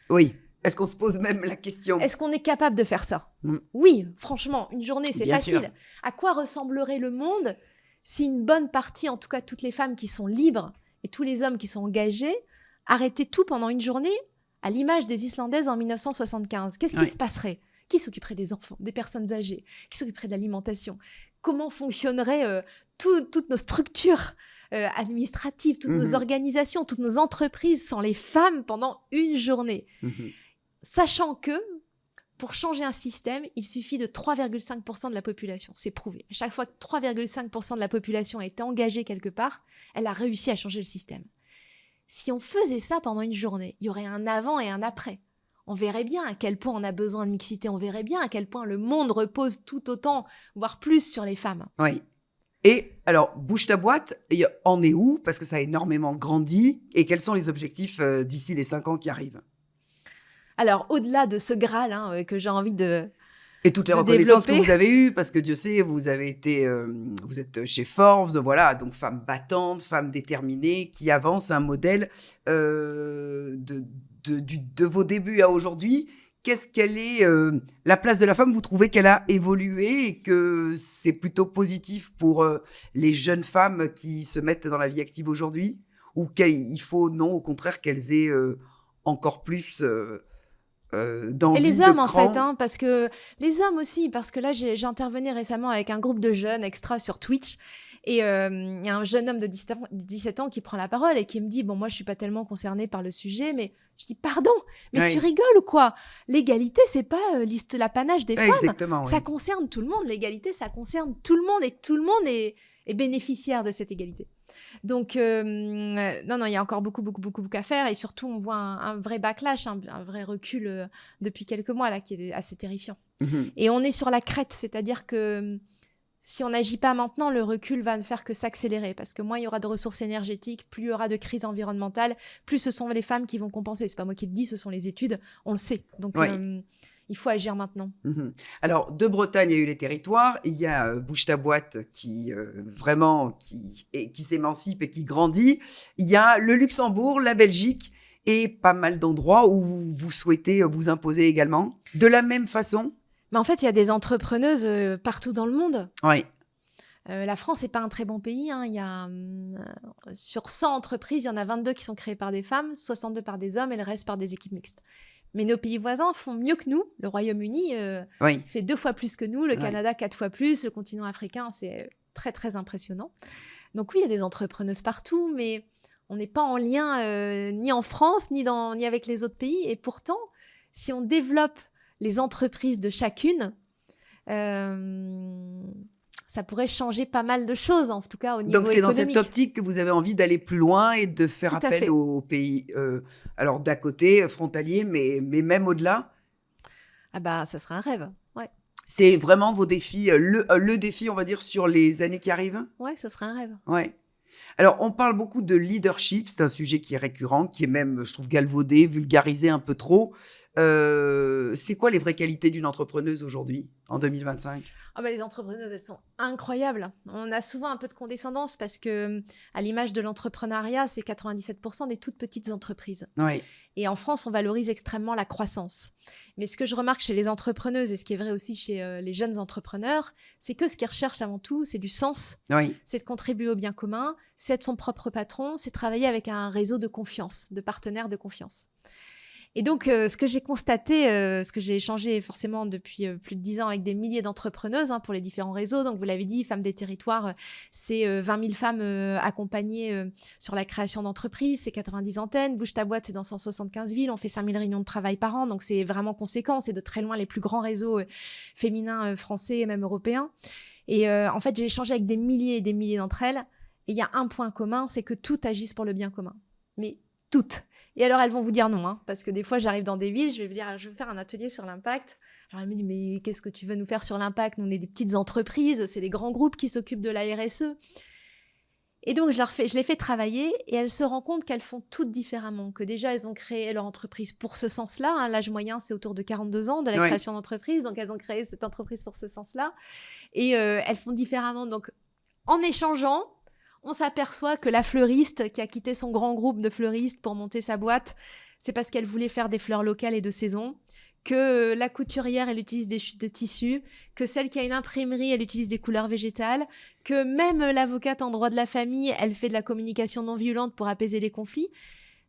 Oui. Est-ce qu'on se pose même la question ? Est-ce qu'on est capable de faire ça ? Oui, franchement, une journée, c'est facile. Sûr. À quoi ressemblerait le monde si une bonne partie, en tout cas toutes les femmes qui sont libres et tous les hommes qui sont engagés, arrêtaient tout pendant une journée à l'image des Islandaises en 1975 ? Qu'est-ce qui se passerait ? Qui s'occuperait des enfants, des personnes âgées ? Qui s'occuperait de l'alimentation ? Comment fonctionneraient toutes nos structures administratives, toutes nos organisations, toutes nos entreprises sans les femmes pendant une journée ? Sachant que, pour changer un système, il suffit de 3,5% de la population. C'est prouvé. À chaque fois que 3,5% de la population a été engagée quelque part, elle a réussi à changer le système. Si on faisait ça pendant une journée, il y aurait un avant et un après. On verrait bien à quel point on a besoin de mixité, on verrait bien à quel point le monde repose tout autant, voire plus sur les femmes. Oui. Et alors, Bouge ta boîte, en est où ? Parce que ça a énormément grandi. Et quels sont les objectifs d'ici les 5 ans qui arrivent ? Alors, au-delà de ce Graal que j'ai envie de Et toutes les reconnaissances que vous avez eues, parce que Dieu sait, vous êtes chez Forbes, voilà, donc femme battante, femme déterminée, qui avance un modèle de vos débuts à aujourd'hui. Qu'est-ce qu'elle est la place de la femme ? Vous trouvez qu'elle a évolué et que c'est plutôt positif pour les jeunes femmes qui se mettent dans la vie active aujourd'hui ? Ou qu'il faut, non, au contraire, qu'elles aient encore plus d'envie, et les hommes, de en cran. fait, parce que les hommes aussi, parce que là, j'ai intervenu récemment avec un groupe de jeunes extra sur Twitch, et il y a un jeune homme de 17 ans qui prend la parole et qui me dit « Bon, moi, je suis pas tellement concernée par le sujet, mais… » Je dis « Pardon, mais tu rigoles ou quoi ? L'égalité, c'est pas l'apanage des femmes. Exactement, ça concerne tout le monde. L'égalité, ça concerne tout le monde et tout le monde est bénéficiaire de cette égalité. » Donc, non, il y a encore beaucoup à faire. Et surtout, on voit un vrai backlash, un vrai recul depuis quelques mois, là, qui est assez terrifiant. Et on est sur la crête, c'est-à-dire que si on n'agit pas maintenant, le recul va ne faire que s'accélérer. Parce que moins il y aura de ressources énergétiques, plus il y aura de crise environnementale, plus ce sont les femmes qui vont compenser. C'est pas moi qui le dis, ce sont les études, on le sait. Donc, il faut agir maintenant. Alors, de Bretagne, il y a eu les territoires. Il y a Bouge ta boîte qui vraiment qui s'émancipe et qui grandit. Il y a le Luxembourg, la Belgique et pas mal d'endroits où vous souhaitez vous imposer également. De la même façon? Mais en fait, il y a des entrepreneuses partout dans le monde. Oui. La France n'est pas un très bon pays, hein. Il y a, sur 100 entreprises, il y en a 22 qui sont créées par des femmes, 62 par des hommes et le reste par des équipes mixtes. Mais nos pays voisins font mieux que nous. Le Royaume-Uni Oui. fait 2 fois plus que nous, le Oui. Canada 4 fois plus, le continent africain, c'est très, très impressionnant. Donc oui, il y a des entrepreneuses partout, mais on n'est pas en lien ni en France, ni avec les autres pays. Et pourtant, si on développe les entreprises de chacune, ça pourrait changer pas mal de choses, en tout cas au niveau Donc, c'est dans économique. cette optique que vous avez envie d'aller plus loin et de faire Tout à appel fait. aux pays, alors d'à côté, frontaliers, mais même au-delà? Ah bah, ça serait un rêve. Ouais, C'est vraiment vos défis, le défi, on va dire, sur les années qui arrivent? ouais, ça serait un rêve. Ouais. Alors, on parle beaucoup de leadership, c'est un sujet qui est récurrent, qui est même, je trouve, galvaudé, vulgarisé un peu trop. C'est quoi les vraies qualités d'une entrepreneuse aujourd'hui, en 2025? Ah bah, les entrepreneuses, elles sont incroyables. On a souvent un peu de condescendance parce que, à l'image de l'entrepreneuriat, c'est 97% des toutes petites entreprises. Oui. Et en France, on valorise extrêmement la croissance. Mais ce que je remarque chez les entrepreneuses et ce qui est vrai aussi chez les jeunes entrepreneurs, c'est que ce qu'ils recherchent avant tout, c'est du sens, Oui. c'est de contribuer au bien commun, c'est être son propre patron, c'est travailler avec un réseau de confiance, de partenaires de confiance. Et donc, ce que j'ai constaté, ce que j'ai échangé forcément depuis plus de 10 ans avec des milliers d'entrepreneuses pour les différents réseaux. Donc, vous l'avez dit, Femmes des Territoires, c'est 20 000 femmes accompagnées sur la création d'entreprises, c'est 90 antennes. Bouge ta boîte, c'est dans 175 villes. On fait 5 000 réunions de travail par an, donc c'est vraiment conséquent. C'est de très loin les plus grands réseaux féminins français et même européens. Et en fait, j'ai échangé avec des milliers et des milliers d'entre elles. Et il y a un point commun, c'est que toutes agissent pour le bien commun. Mais toutes. Et alors, elles vont vous dire non, parce que des fois, j'arrive dans des villes, je vais vous dire, je veux faire un atelier sur l'impact. Alors, elle me dit, mais qu'est-ce que tu veux nous faire sur l'impact? Nous, on est des petites entreprises, c'est les grands groupes qui s'occupent de la RSE. Et donc, je les fais travailler et elles se rendent compte qu'elles font toutes différemment, que déjà, elles ont créé leur entreprise pour ce sens-là. L'âge moyen, c'est autour de 42 ans de la création d'entreprise. Donc, elles ont créé cette entreprise pour ce sens-là. Et elles font différemment. Donc, en échangeant, on s'aperçoit que la fleuriste qui a quitté son grand groupe de fleuristes pour monter sa boîte, c'est parce qu'elle voulait faire des fleurs locales et de saison, que la couturière, elle utilise des chutes de tissu, que celle qui a une imprimerie, elle utilise des couleurs végétales, que même l'avocate en droit de la famille, elle fait de la communication non violente pour apaiser les conflits.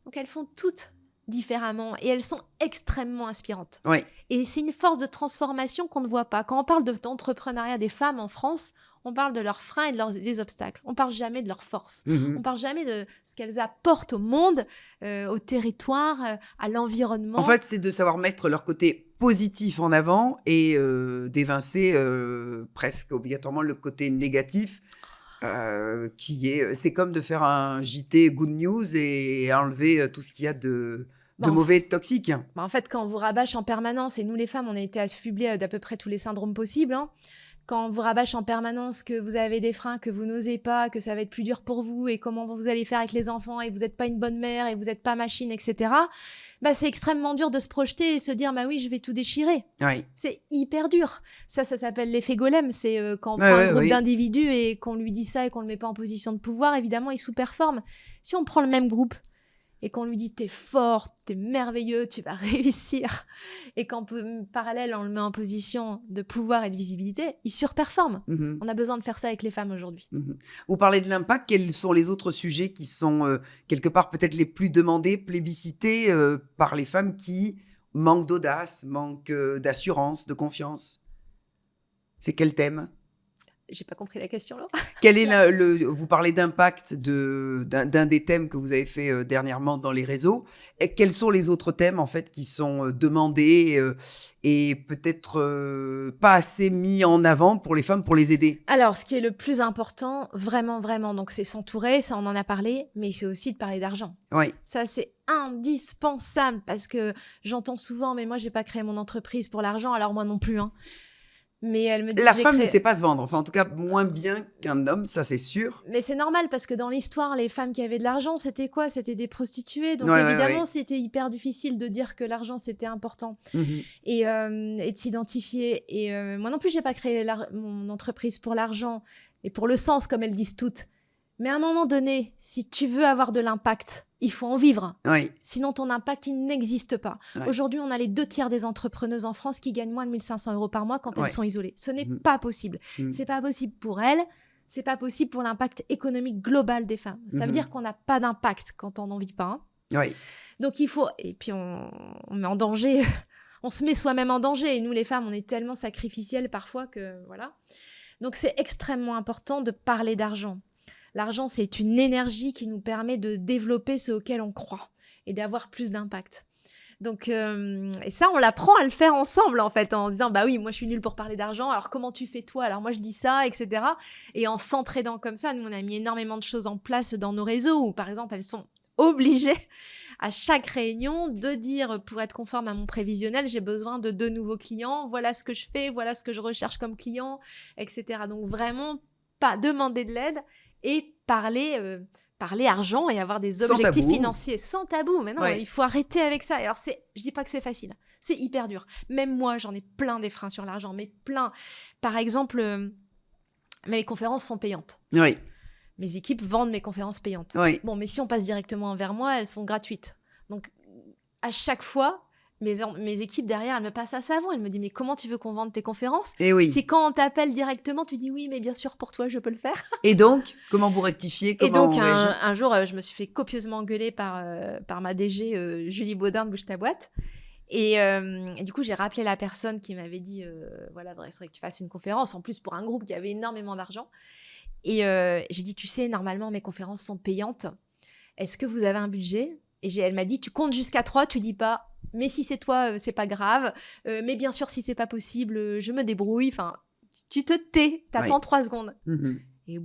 Donc elles font toutes différemment et elles sont extrêmement inspirantes. Oui. Et c'est une force de transformation qu'on ne voit pas. Quand on parle d'entrepreneuriat des femmes en France, on parle de leurs freins et des obstacles. On parle jamais de leurs forces. Mmh. On parle jamais de ce qu'elles apportent au monde, au territoire, à l'environnement. En fait, c'est de savoir mettre leur côté positif en avant et d'évincer presque obligatoirement le côté négatif, c'est comme de faire un JT Good News et enlever tout ce qu'il y a de mauvais, de toxique. En fait, quand on vous rabâche en permanence, et nous les femmes, on a été affublées d'à peu près tous les syndromes possibles, quand on vous rabâche en permanence que vous avez des freins, que vous n'osez pas, que ça va être plus dur pour vous, et comment vous allez faire avec les enfants, et vous n'êtes pas une bonne mère, et vous n'êtes pas machine, etc., c'est extrêmement dur de se projeter et se dire, oui, je vais tout déchirer. Oui. C'est hyper dur. Ça s'appelle l'effet golem. C'est quand on prend un groupe d'individus et qu'on lui dit ça et qu'on le met pas en position de pouvoir, évidemment, il sous-performe. Si on prend le même groupe et qu'on lui dit t'es fort, t'es merveilleux, tu vas réussir, et qu'en parallèle on le met en position de pouvoir et de visibilité, il surperforme. Mmh. On a besoin de faire ça avec les femmes aujourd'hui. Mmh. Vous parlez de l'impact, quels sont les autres sujets qui sont quelque part peut-être les plus demandés, plébiscités par les femmes qui manquent d'audace, manquent d'assurance, de confiance? C'est quel thème? J'ai pas compris la question, là. Quel est vous parlez d'impact d'un des thèmes que vous avez fait dernièrement dans les réseaux. Et quels sont les autres thèmes en fait qui sont demandés et peut-être pas assez mis en avant pour les femmes pour les aider? Alors, ce qui est le plus important, vraiment, vraiment, donc c'est s'entourer, ça on en a parlé, mais c'est aussi de parler d'argent. Oui. Ça, c'est indispensable parce que j'entends souvent, mais moi, j'ai pas créé mon entreprise pour l'argent, alors moi non plus, Mais elle me dit, la femme ne sait pas se vendre, enfin en tout cas moins bien qu'un homme, ça c'est sûr. Mais c'est normal parce que dans l'histoire, les femmes qui avaient de l'argent, c'était quoi? C'était des prostituées. Donc évidemment, c'était hyper difficile de dire que l'argent c'était important et de s'identifier. Et moi non plus, j'ai pas créé mon entreprise pour l'argent et pour le sens comme elles disent toutes. Mais à un moment donné, si tu veux avoir de l'impact il faut en vivre. Oui. Sinon, ton impact, il n'existe pas. Ouais. Aujourd'hui, on a les 2 tiers des entrepreneuses en France qui gagnent moins de 1 500 € par mois quand elles Ouais. sont isolées. Ce n'est Mhm. pas possible. Mhm. C'est pas possible pour elles. C'est pas possible pour l'impact économique global des femmes. Ça veut Mhm. dire qu'on n'a pas d'impact quand on n'en vit pas. Oui. Donc, il faut... Et puis, on met en danger... On se met soi-même en danger. Et nous, les femmes, on est tellement sacrificielles parfois que... Voilà. Donc, c'est extrêmement important de parler d'argent. L'argent, c'est une énergie qui nous permet de développer ce auquel on croit et d'avoir plus d'impact. Donc, et ça, on l'apprend à le faire ensemble, en fait, en disant, bah oui, moi, je suis nulle pour parler d'argent, alors comment tu fais toi? Alors moi, je dis ça, etc. Et en s'entraidant comme ça, nous, on a mis énormément de choses en place dans nos réseaux où, par exemple, elles sont obligées à chaque réunion de dire, pour être conforme à mon prévisionnel, j'ai besoin de 2 nouveaux clients, voilà ce que je fais, voilà ce que je recherche comme client, etc. Donc, vraiment, pas demander de l'aide et parler argent et avoir des Sans objectifs tabou. financiers sans tabou. Mais non, Ouais. il faut arrêter avec ça. Et alors, je dis pas que c'est facile. C'est hyper dur. Même moi, j'en ai plein des freins sur l'argent, mais plein. Par exemple, mes conférences sont payantes. Oui. Mes équipes vendent mes conférences payantes. Oui. Bon, mais si on passe directement vers moi, elles sont gratuites. Donc, à chaque fois, mes équipes derrière, elles me passent à savon. Elles me disent, mais comment tu veux qu'on vende tes conférences? Et oui. Si quand on t'appelle directement, tu dis oui, mais bien sûr, pour toi, je peux le faire. Et donc, comment vous rectifiez? Et Comment donc, on réagit? un jour, je me suis fait copieusement engueuler par ma DG, Julie Baudin de Bouge ta boîte. Et du coup, j'ai rappelé la personne qui m'avait dit, voilà, il faudrait que tu fasses une conférence, en plus pour un groupe qui avait énormément d'argent. Et j'ai dit, tu sais, normalement, mes conférences sont payantes. Est-ce que vous avez un budget? Et elle m'a dit, tu comptes jusqu'à 3, tu dis pas, mais si c'est toi, c'est pas grave. Mais bien sûr, si c'est pas possible, je me débrouille. Enfin, tu te tais, t'attends 3 secondes. Mhm. Et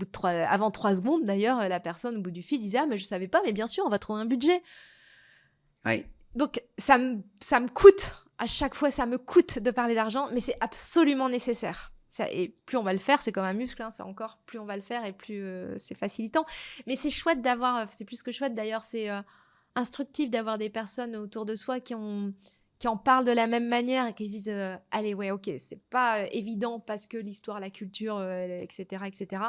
avant 3 secondes, d'ailleurs, la personne au bout du fil disait, ah, mais je savais pas, mais bien sûr, on va trouver un budget. Oui. Donc, ça me coûte, à chaque fois, ça me coûte de parler d'argent, mais c'est absolument nécessaire. Et plus on va le faire, c'est comme un muscle, hein, c'est encore, plus on va le faire et plus c'est facilitant. Mais c'est chouette d'avoir, c'est plus que chouette d'ailleurs, c'est instructif d'avoir des personnes autour de soi qui en parlent de la même manière et qui se disent allez, ouais, ok, c'est pas évident parce que l'histoire, la culture, etc., etc.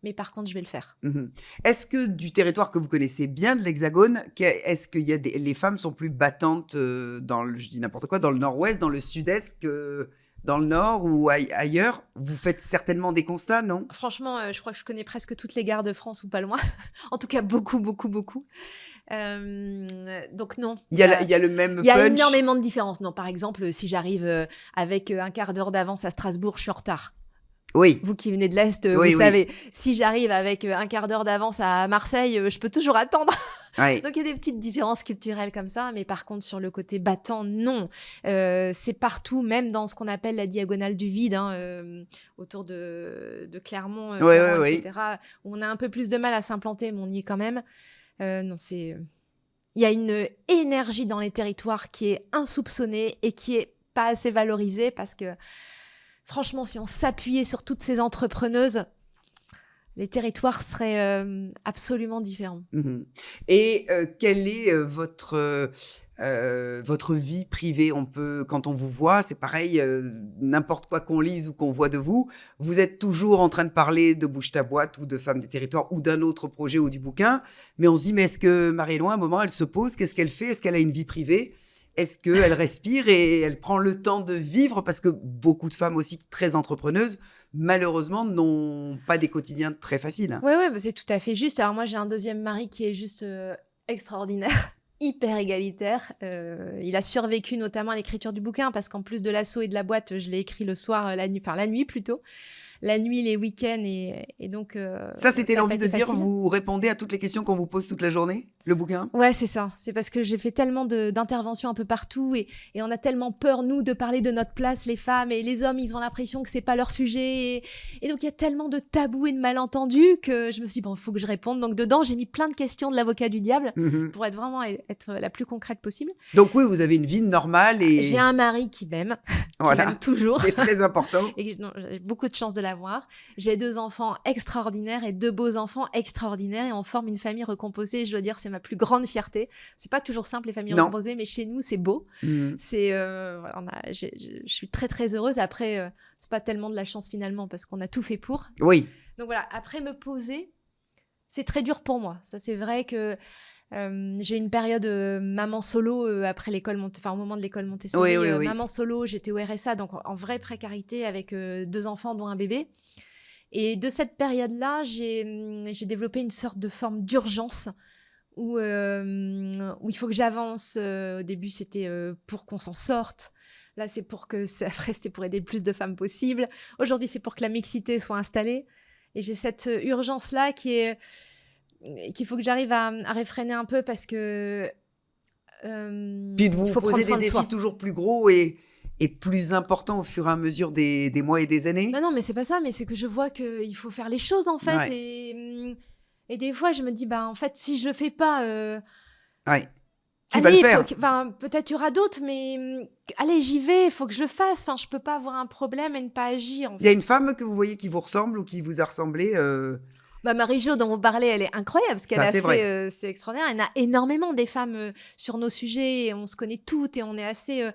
Mais par contre, je vais le faire. Mhm. Est-ce que du territoire que vous connaissez bien, de l'Hexagone, est-ce que les femmes sont plus battantes je dis n'importe quoi, dans le nord-ouest, dans le sud-est que dans le nord ou ailleurs? Vous faites certainement des constats, non? Franchement, je crois que je connais presque toutes les gares de France ou pas loin. En tout cas, beaucoup, beaucoup, beaucoup. Donc non. Il y a le même Il y a punch? énormément de différences. Non, par exemple, si j'arrive avec un quart d'heure d'avance à Strasbourg, je suis en retard. Oui. Vous qui venez de l'Est, Oui, vous oui. savez. Si j'arrive avec un quart d'heure d'avance à Marseille, je peux toujours attendre. Ouais. Donc, il y a des petites différences culturelles comme ça. Mais par contre, sur le côté battant, non. C'est partout, même dans ce qu'on appelle la diagonale du vide, hein, autour de Clermont, Ouais, Florent, ouais, etc. Où on a un peu plus de mal à s'implanter, mais on y est quand même. Non, il y a une énergie dans les territoires qui est insoupçonnée et qui est pas assez valorisée parce que franchement, si on s'appuyait sur toutes ces entrepreneuses, les territoires seraient absolument différents. Mhm. Et quelle est votre vie privée? Quand on vous voit, c'est pareil, n'importe quoi qu'on lise ou qu'on voit de vous, vous êtes toujours en train de parler de Bouge ta boîte ou de Femmes des territoires ou d'un autre projet ou du bouquin, mais on se dit, mais est-ce que Marie-Éloi, à un moment, elle se pose, qu'est-ce qu'elle fait? Est-ce qu'elle a une vie privée? Est-ce qu'elle respire et elle prend le temps de vivre? Parce que beaucoup de femmes aussi très entrepreneuses, malheureusement, n'ont pas des quotidiens très faciles. Oui, bah, c'est tout à fait juste. Alors moi, j'ai un deuxième mari qui est juste extraordinaire, hyper égalitaire. Il a survécu notamment à l'écriture du bouquin parce qu'en plus de l'assaut et de la boîte, je l'ai écrit le soir, la nuit plutôt. La nuit, les week-ends et donc... Ça, c'était a pas l'envie de été dire, facile. vous répondez à toutes les questions qu'on vous pose toute la journée, le bouquin? Ouais, c'est ça. C'est parce que j'ai fait tellement d'interventions un peu partout et on a tellement peur, nous, de parler de notre place, les femmes, et les hommes, ils ont l'impression que c'est pas leur sujet. Et donc, il y a tellement de tabous et de malentendus que je me suis dit, bon, il faut que je réponde. Donc, dedans, j'ai mis plein de questions de l'avocat du diable Mhm. pour être la plus concrète possible. Donc oui, vous avez une vie normale et J'ai un mari qui m'aime, qui voilà, m'aime toujours. c'est très important. Et j'ai beaucoup de chance de l'avoir. J'ai 2 enfants extraordinaires et 2 beaux enfants extraordinaires et on forme une famille recomposée. Je dois dire, c'est ma plus grande fierté. C'est pas toujours simple les familles Non. recomposées, mais chez nous, c'est beau. Mhm. Voilà, je suis très très heureuse. Après, c'est pas tellement de la chance finalement parce qu'on a tout fait pour. Oui, Donc voilà, après me poser, c'est très dur pour moi. Ça, c'est vrai que J'ai eu une période maman solo après au moment de l'école Montessori. Oui, oui, oui. Maman solo, j'étais au RSA, donc en vraie précarité avec 2 enfants, dont un bébé. Et de cette période-là, j'ai développé une sorte de forme d'urgence où il faut que j'avance. Au début, c'était pour qu'on s'en sorte. Là, c'est après, c'était pour aider le plus de femmes possible. Aujourd'hui, c'est pour que la mixité soit installée. Et j'ai cette urgence-là qu'il faut que j'arrive à réfréner un peu parce que Puis de il vous faut prendre poser soin des de soi. défis toujours plus gros et plus importants au fur et à mesure des mois et des années. Mais non, mais c'est pas ça, mais c'est que je vois qu'il faut faire les choses en fait. Ouais, Et des fois, je me dis, bah en fait, si je le fais pas, ouais. Qui va le allez, faire? peut-être il y aura d'autres, mais allez, j'y vais, il faut que je le fasse. Enfin, je peux pas avoir un problème et ne pas agir en Il y a fait. une femme que vous voyez qui vous ressemble ou qui vous a ressemblé Bah, Marie-Jo, dont vous parlez, elle est incroyable. Ce qu'elle Ça, a c'est fait, vrai. c'est extraordinaire. Il y en a énormément des femmes sur nos sujets. Et on se connaît toutes et on est assez.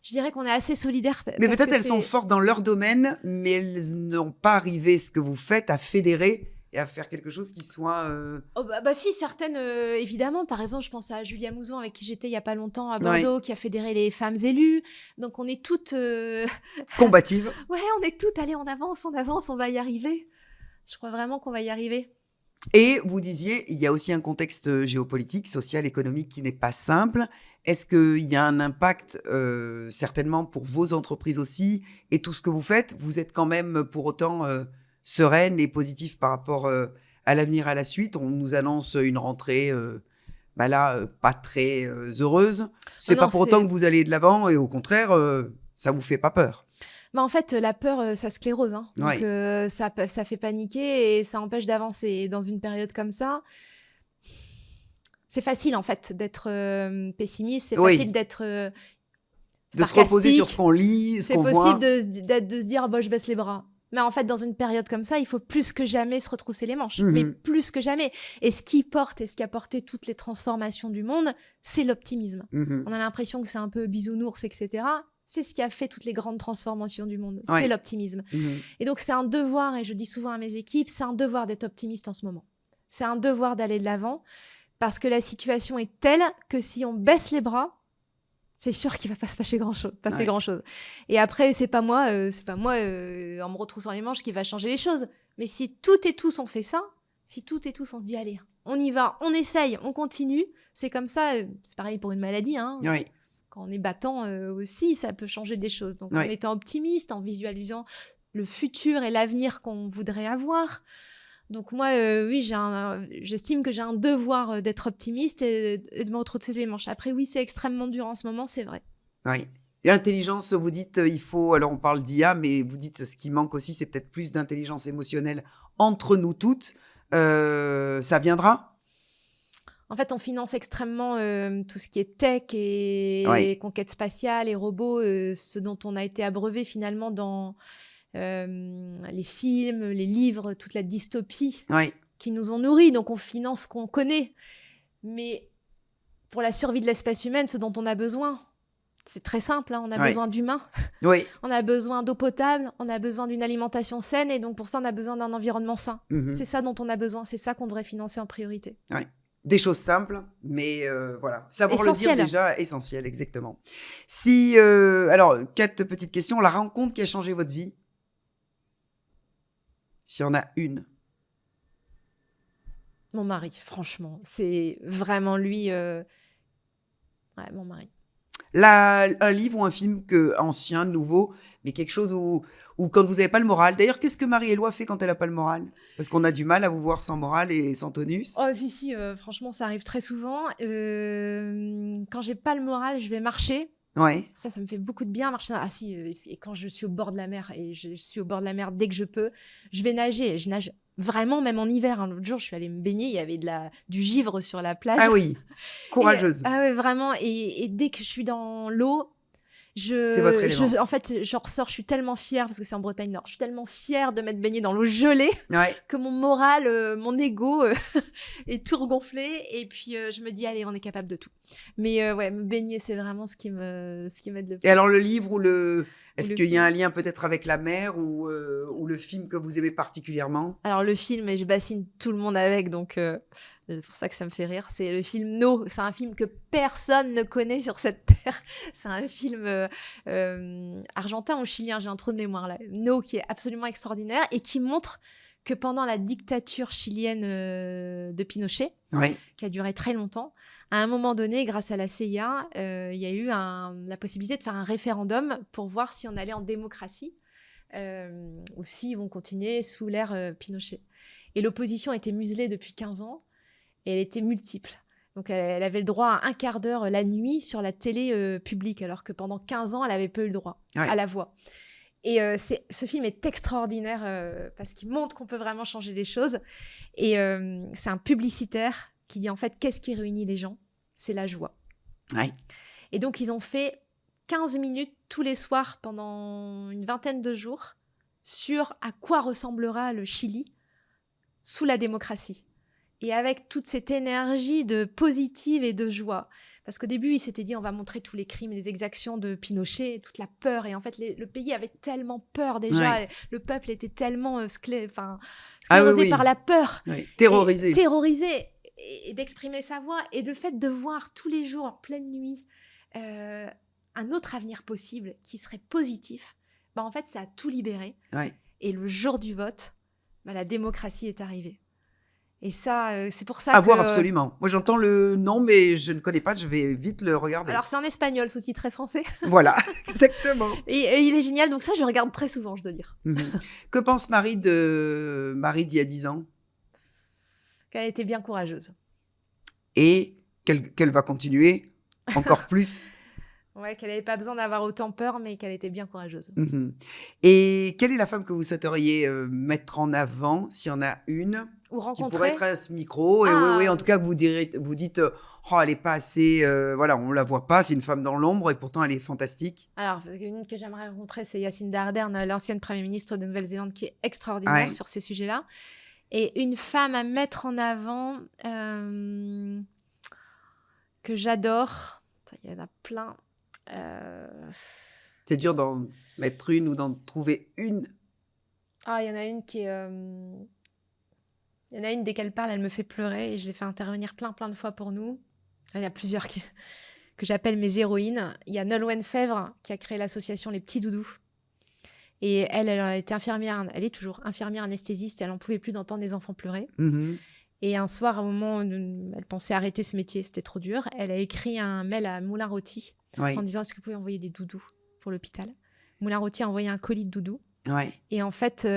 Je dirais qu'on est assez solidaires Mais parce peut-être que elles sont c'est. fortes dans leur domaine, mais elles n'ont pas arrivé ce que vous faites à fédérer et à faire quelque chose qui soit. Oh bah si, certaines, évidemment. Par exemple, je pense à Julia Mouzon, avec qui j'étais il y a pas longtemps à Ouais, Bordeaux, qui a fédéré les femmes élues. Donc on est toutes. combative. Ouais, on est toutes. Allez, on avance, on va y arriver. Je crois vraiment qu'on va y arriver. Et vous disiez, il y a aussi un contexte géopolitique, social, économique qui n'est pas simple. Est-ce qu'il y a un impact, certainement pour vos entreprises aussi, et tout ce que vous faites? Vous êtes quand même pour autant sereine et positive par rapport à l'avenir, à la suite. On nous annonce une rentrée, pas très heureuse. Non, C'est pas non, pour autant c'est. que vous allez de l'avant, et au contraire, ça vous fait pas peur. Bah, en fait, la peur, ça sclérose, hein. Donc, Ouais. ça fait paniquer et ça empêche d'avancer. Et dans une période comme ça, c'est facile, en fait, d'être pessimiste. C'est facile Oui, d'être de se reposer sur ce sarcastique. qu'on lit, ce C'est qu'on possible voit. de se dire, oh, bah, je baisse les bras. Mais en fait, dans une période comme ça, il faut plus que jamais se retrousser les manches. Mais Mhm, plus que jamais. Et ce qui porte et ce qui a porté toutes les transformations du monde, c'est l'optimisme. mhm. On a l'impression que c'est un peu bisounours, etc. C'est ce qui a fait toutes les grandes transformations du monde. C'est Ouais. l'optimisme. Mhm. Et donc, c'est un devoir, et je dis souvent à mes équipes, c'est un devoir d'être optimiste en ce moment. C'est un devoir d'aller de l'avant, parce que la situation est telle que si on baisse les bras, c'est sûr qu'il va pas se passer Ouais. grand-chose. Et après, c'est pas moi, en me retroussant les manches qui va changer les choses. Mais si toutes et tous on fait ça, si toutes et tous on se dit, allez, on y va, on essaye, on continue, c'est comme ça, c'est pareil pour une maladie, hein. Oui. Quand on est battant aussi, ça peut changer des choses. Donc, en Oui. étant optimiste, en visualisant le futur et l'avenir qu'on voudrait avoir. Donc, moi, oui, j'estime que j'ai un devoir d'être optimiste et de me retrousser les manches. Après, oui, c'est extrêmement dur en ce moment, c'est vrai. Oui. Et intelligence, vous dites, il faut, alors on parle d'IA, mais vous dites ce qui manque aussi, c'est peut-être plus d'intelligence émotionnelle entre nous toutes. Ça viendra? En fait, on finance extrêmement tout ce qui est tech Oui. et conquête spatiale et robots, ce dont on a été abreuvé finalement dans les films, les livres, toute la dystopie Oui. qui nous ont nourris. Donc, on finance ce qu'on connaît. Mais pour la survie de l'espèce humaine, ce dont on a besoin, c'est très simple, hein, on a Oui. besoin d'humains, Oui. on a besoin d'eau potable, on a besoin d'une alimentation saine, et donc pour ça, on a besoin d'un environnement sain. Mhm. C'est ça dont on a besoin, c'est ça qu'on devrait financer en priorité. Oui. Des choses simples, mais voilà. Savoir le dire Essentiel. déjà, essentiel, exactement. Si, alors, 4 petites questions. La rencontre qui a changé votre vie? S'il y en a une. Mon mari, franchement, c'est vraiment lui. Ouais, mon mari. Un livre ou un film ancien, nouveau, mais quelque chose où quand vous n'avez pas le moral. D'ailleurs, qu'est-ce que Marie-Éloi fait quand elle n'a pas le moral? Parce qu'on a du mal à vous voir sans morale et sans tonus. Oh, si, franchement, ça arrive très souvent. Quand j'ai pas le moral, je vais marcher. Ouais. Ça me fait beaucoup de bien, marcher. Ah si, et quand je suis au bord de la mer, et je suis au bord de la mer dès que je peux, je vais nager. Je nage vraiment, même en hiver, hein. L'autre jour, je suis allée me baigner, il y avait du givre sur la plage. Ah oui, courageuse. Ah ouais, vraiment. Et dès que je suis dans l'eau, C'est votre élément. en fait, je ressors, je suis tellement fière, parce que c'est en Bretagne Nord, je suis tellement fière de m'être baignée dans l'eau gelée Ouais. que mon moral, mon ego est tout regonflé. Et puis, je me dis, allez, on est capable de tout. Mais ouais, me baigner, c'est vraiment ce qui m'aide le plus. Et alors, le livre ou Est-ce le qu'il y a film. un lien peut-être avec la mer ou le film que vous aimez particulièrement? Alors le film, et je bassine tout le monde avec, donc c'est pour ça que ça me fait rire, c'est le film No. C'est un film que personne ne connaît sur cette terre. C'est un film argentin ou chilien, j'ai un trou de mémoire là. No, qui est absolument extraordinaire et qui montre que pendant la dictature chilienne de Pinochet, Oui, qui a duré très longtemps, à un moment donné, grâce à la CIA, il y a eu la possibilité de faire un référendum pour voir si on allait en démocratie ou s'ils vont continuer sous l'ère Pinochet. Et l'opposition était muselée depuis 15 ans et elle était multiple. Donc elle avait le droit à un quart d'heure la nuit sur la télé publique, alors que pendant 15 ans, elle n'avait pas eu le droit à la voix. Et ce film est extraordinaire parce qu'il montre qu'on peut vraiment changer les choses. Et c'est un publicitaire qui dit en fait, qu'est-ce qui réunit les gens? C'est la joie. oui, Et donc, ils ont fait 15 minutes tous les soirs pendant une vingtaine de jours sur à quoi ressemblera le Chili sous la démocratie. Et avec toute cette énergie de positive et de joie. Parce qu'au début, ils s'étaient dit, on va montrer tous les crimes, les exactions de Pinochet, toute la peur. Et en fait, le pays avait tellement peur déjà. Ouais. Le peuple était tellement sclérosé oui. par la peur. Oui. Terrorisé. Terrorisé. Et d'exprimer sa voix. Et le fait de voir tous les jours, en pleine nuit, un autre avenir possible qui serait positif, bah en fait, ça a tout libéré. Oui. Et le jour du vote, bah, la démocratie est arrivée. Et ça, c'est pour ça À que... voir absolument. Moi, j'entends le nom, mais je ne connais pas. Je vais vite le regarder. Alors, c'est en espagnol, sous-titré français. Voilà, exactement. Et il est génial, donc ça, je regarde très souvent, je dois dire. Que pense Marie d'il y a 10 ans? Qu'elle était bien courageuse. Et qu'elle va continuer encore plus. Ouais, qu'elle n'avait pas besoin d'avoir autant peur, mais qu'elle était bien courageuse. Et quelle est la femme que vous souhaiteriez mettre en avant, s'il y en a une, Ou qui rencontrer... pourrait être à ce micro? Et oui, en tout cas, que vous dites, oh, elle n'est pas assez, voilà, on ne la voit pas, c'est une femme dans l'ombre, et pourtant elle est fantastique. Alors, une que j'aimerais rencontrer, c'est Jacinda Ardern, l'ancienne Première ministre de Nouvelle-Zélande, qui est extraordinaire sur ces sujets-là. Et une femme à mettre en avant que j'adore, il y en a plein. C'est dur d'en mettre une ou d'en trouver une. Ah, il y en a une qui est... Il y en a une, dès qu'elle parle, elle me fait pleurer et je l'ai fait intervenir plein de fois pour nous. Il y a plusieurs que j'appelle mes héroïnes. Il y a Nolwenn Fèvre qui a créé l'association Les Petits Doudous. Et elle a été infirmière, elle est toujours infirmière anesthésiste, elle n'en pouvait plus d'entendre des enfants pleurer. Et un soir, à un moment où elle pensait arrêter ce métier, c'était trop dur, elle a écrit un mail à Moulin Rôti en disant, est-ce que vous pouvez envoyer des doudous pour l'hôpital? Moulin Rôti a envoyé un colis de doudous. Et en fait,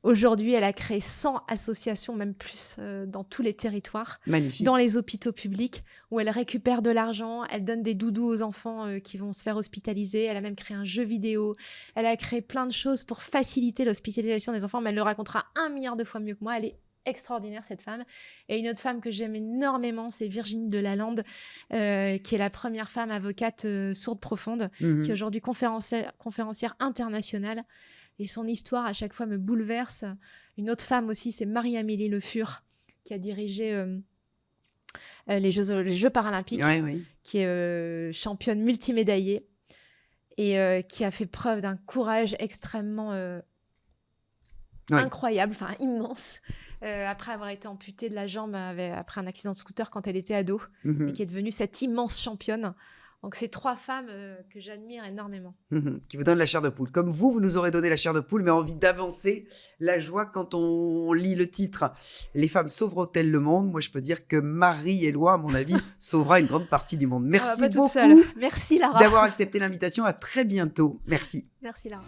aujourd'hui, elle a créé 100 associations, même plus, dans tous les territoires. Magnifique. Dans les hôpitaux publics, où elle récupère de l'argent, elle donne des doudous aux enfants qui vont se faire hospitaliser. Elle a même créé un jeu vidéo. Elle a créé plein de choses pour faciliter l'hospitalisation des enfants, mais elle le racontera 1 milliard de fois mieux que moi. Elle est extraordinaire, cette femme. Et une autre femme que j'aime énormément, c'est Virginie Delalande, qui est la première femme avocate sourde profonde, qui est aujourd'hui conférencière internationale. Et son histoire, à chaque fois, me bouleverse. Une autre femme aussi, c'est Marie-Amélie Le Fur, qui a dirigé les Jeux paralympiques, qui est championne multimédaillée et qui a fait preuve d'un courage extrêmement incroyable, enfin immense, après avoir été amputée de la jambe après un accident de scooter quand elle était ado, et qui est devenue cette immense championne. Donc, c'est 3 femmes que j'admire énormément. Qui vous donnent la chair de poule. Comme vous nous aurez donné la chair de poule, mais envie d'avancer, la joie quand on lit le titre « Les femmes sauveront-elles le monde ?» Moi, je peux dire que Marie-Éloi, à mon avis, sauvera une grande partie du monde. Merci beaucoup. Merci, Lara. D'avoir accepté l'invitation. À très bientôt. Merci. Merci, Lara.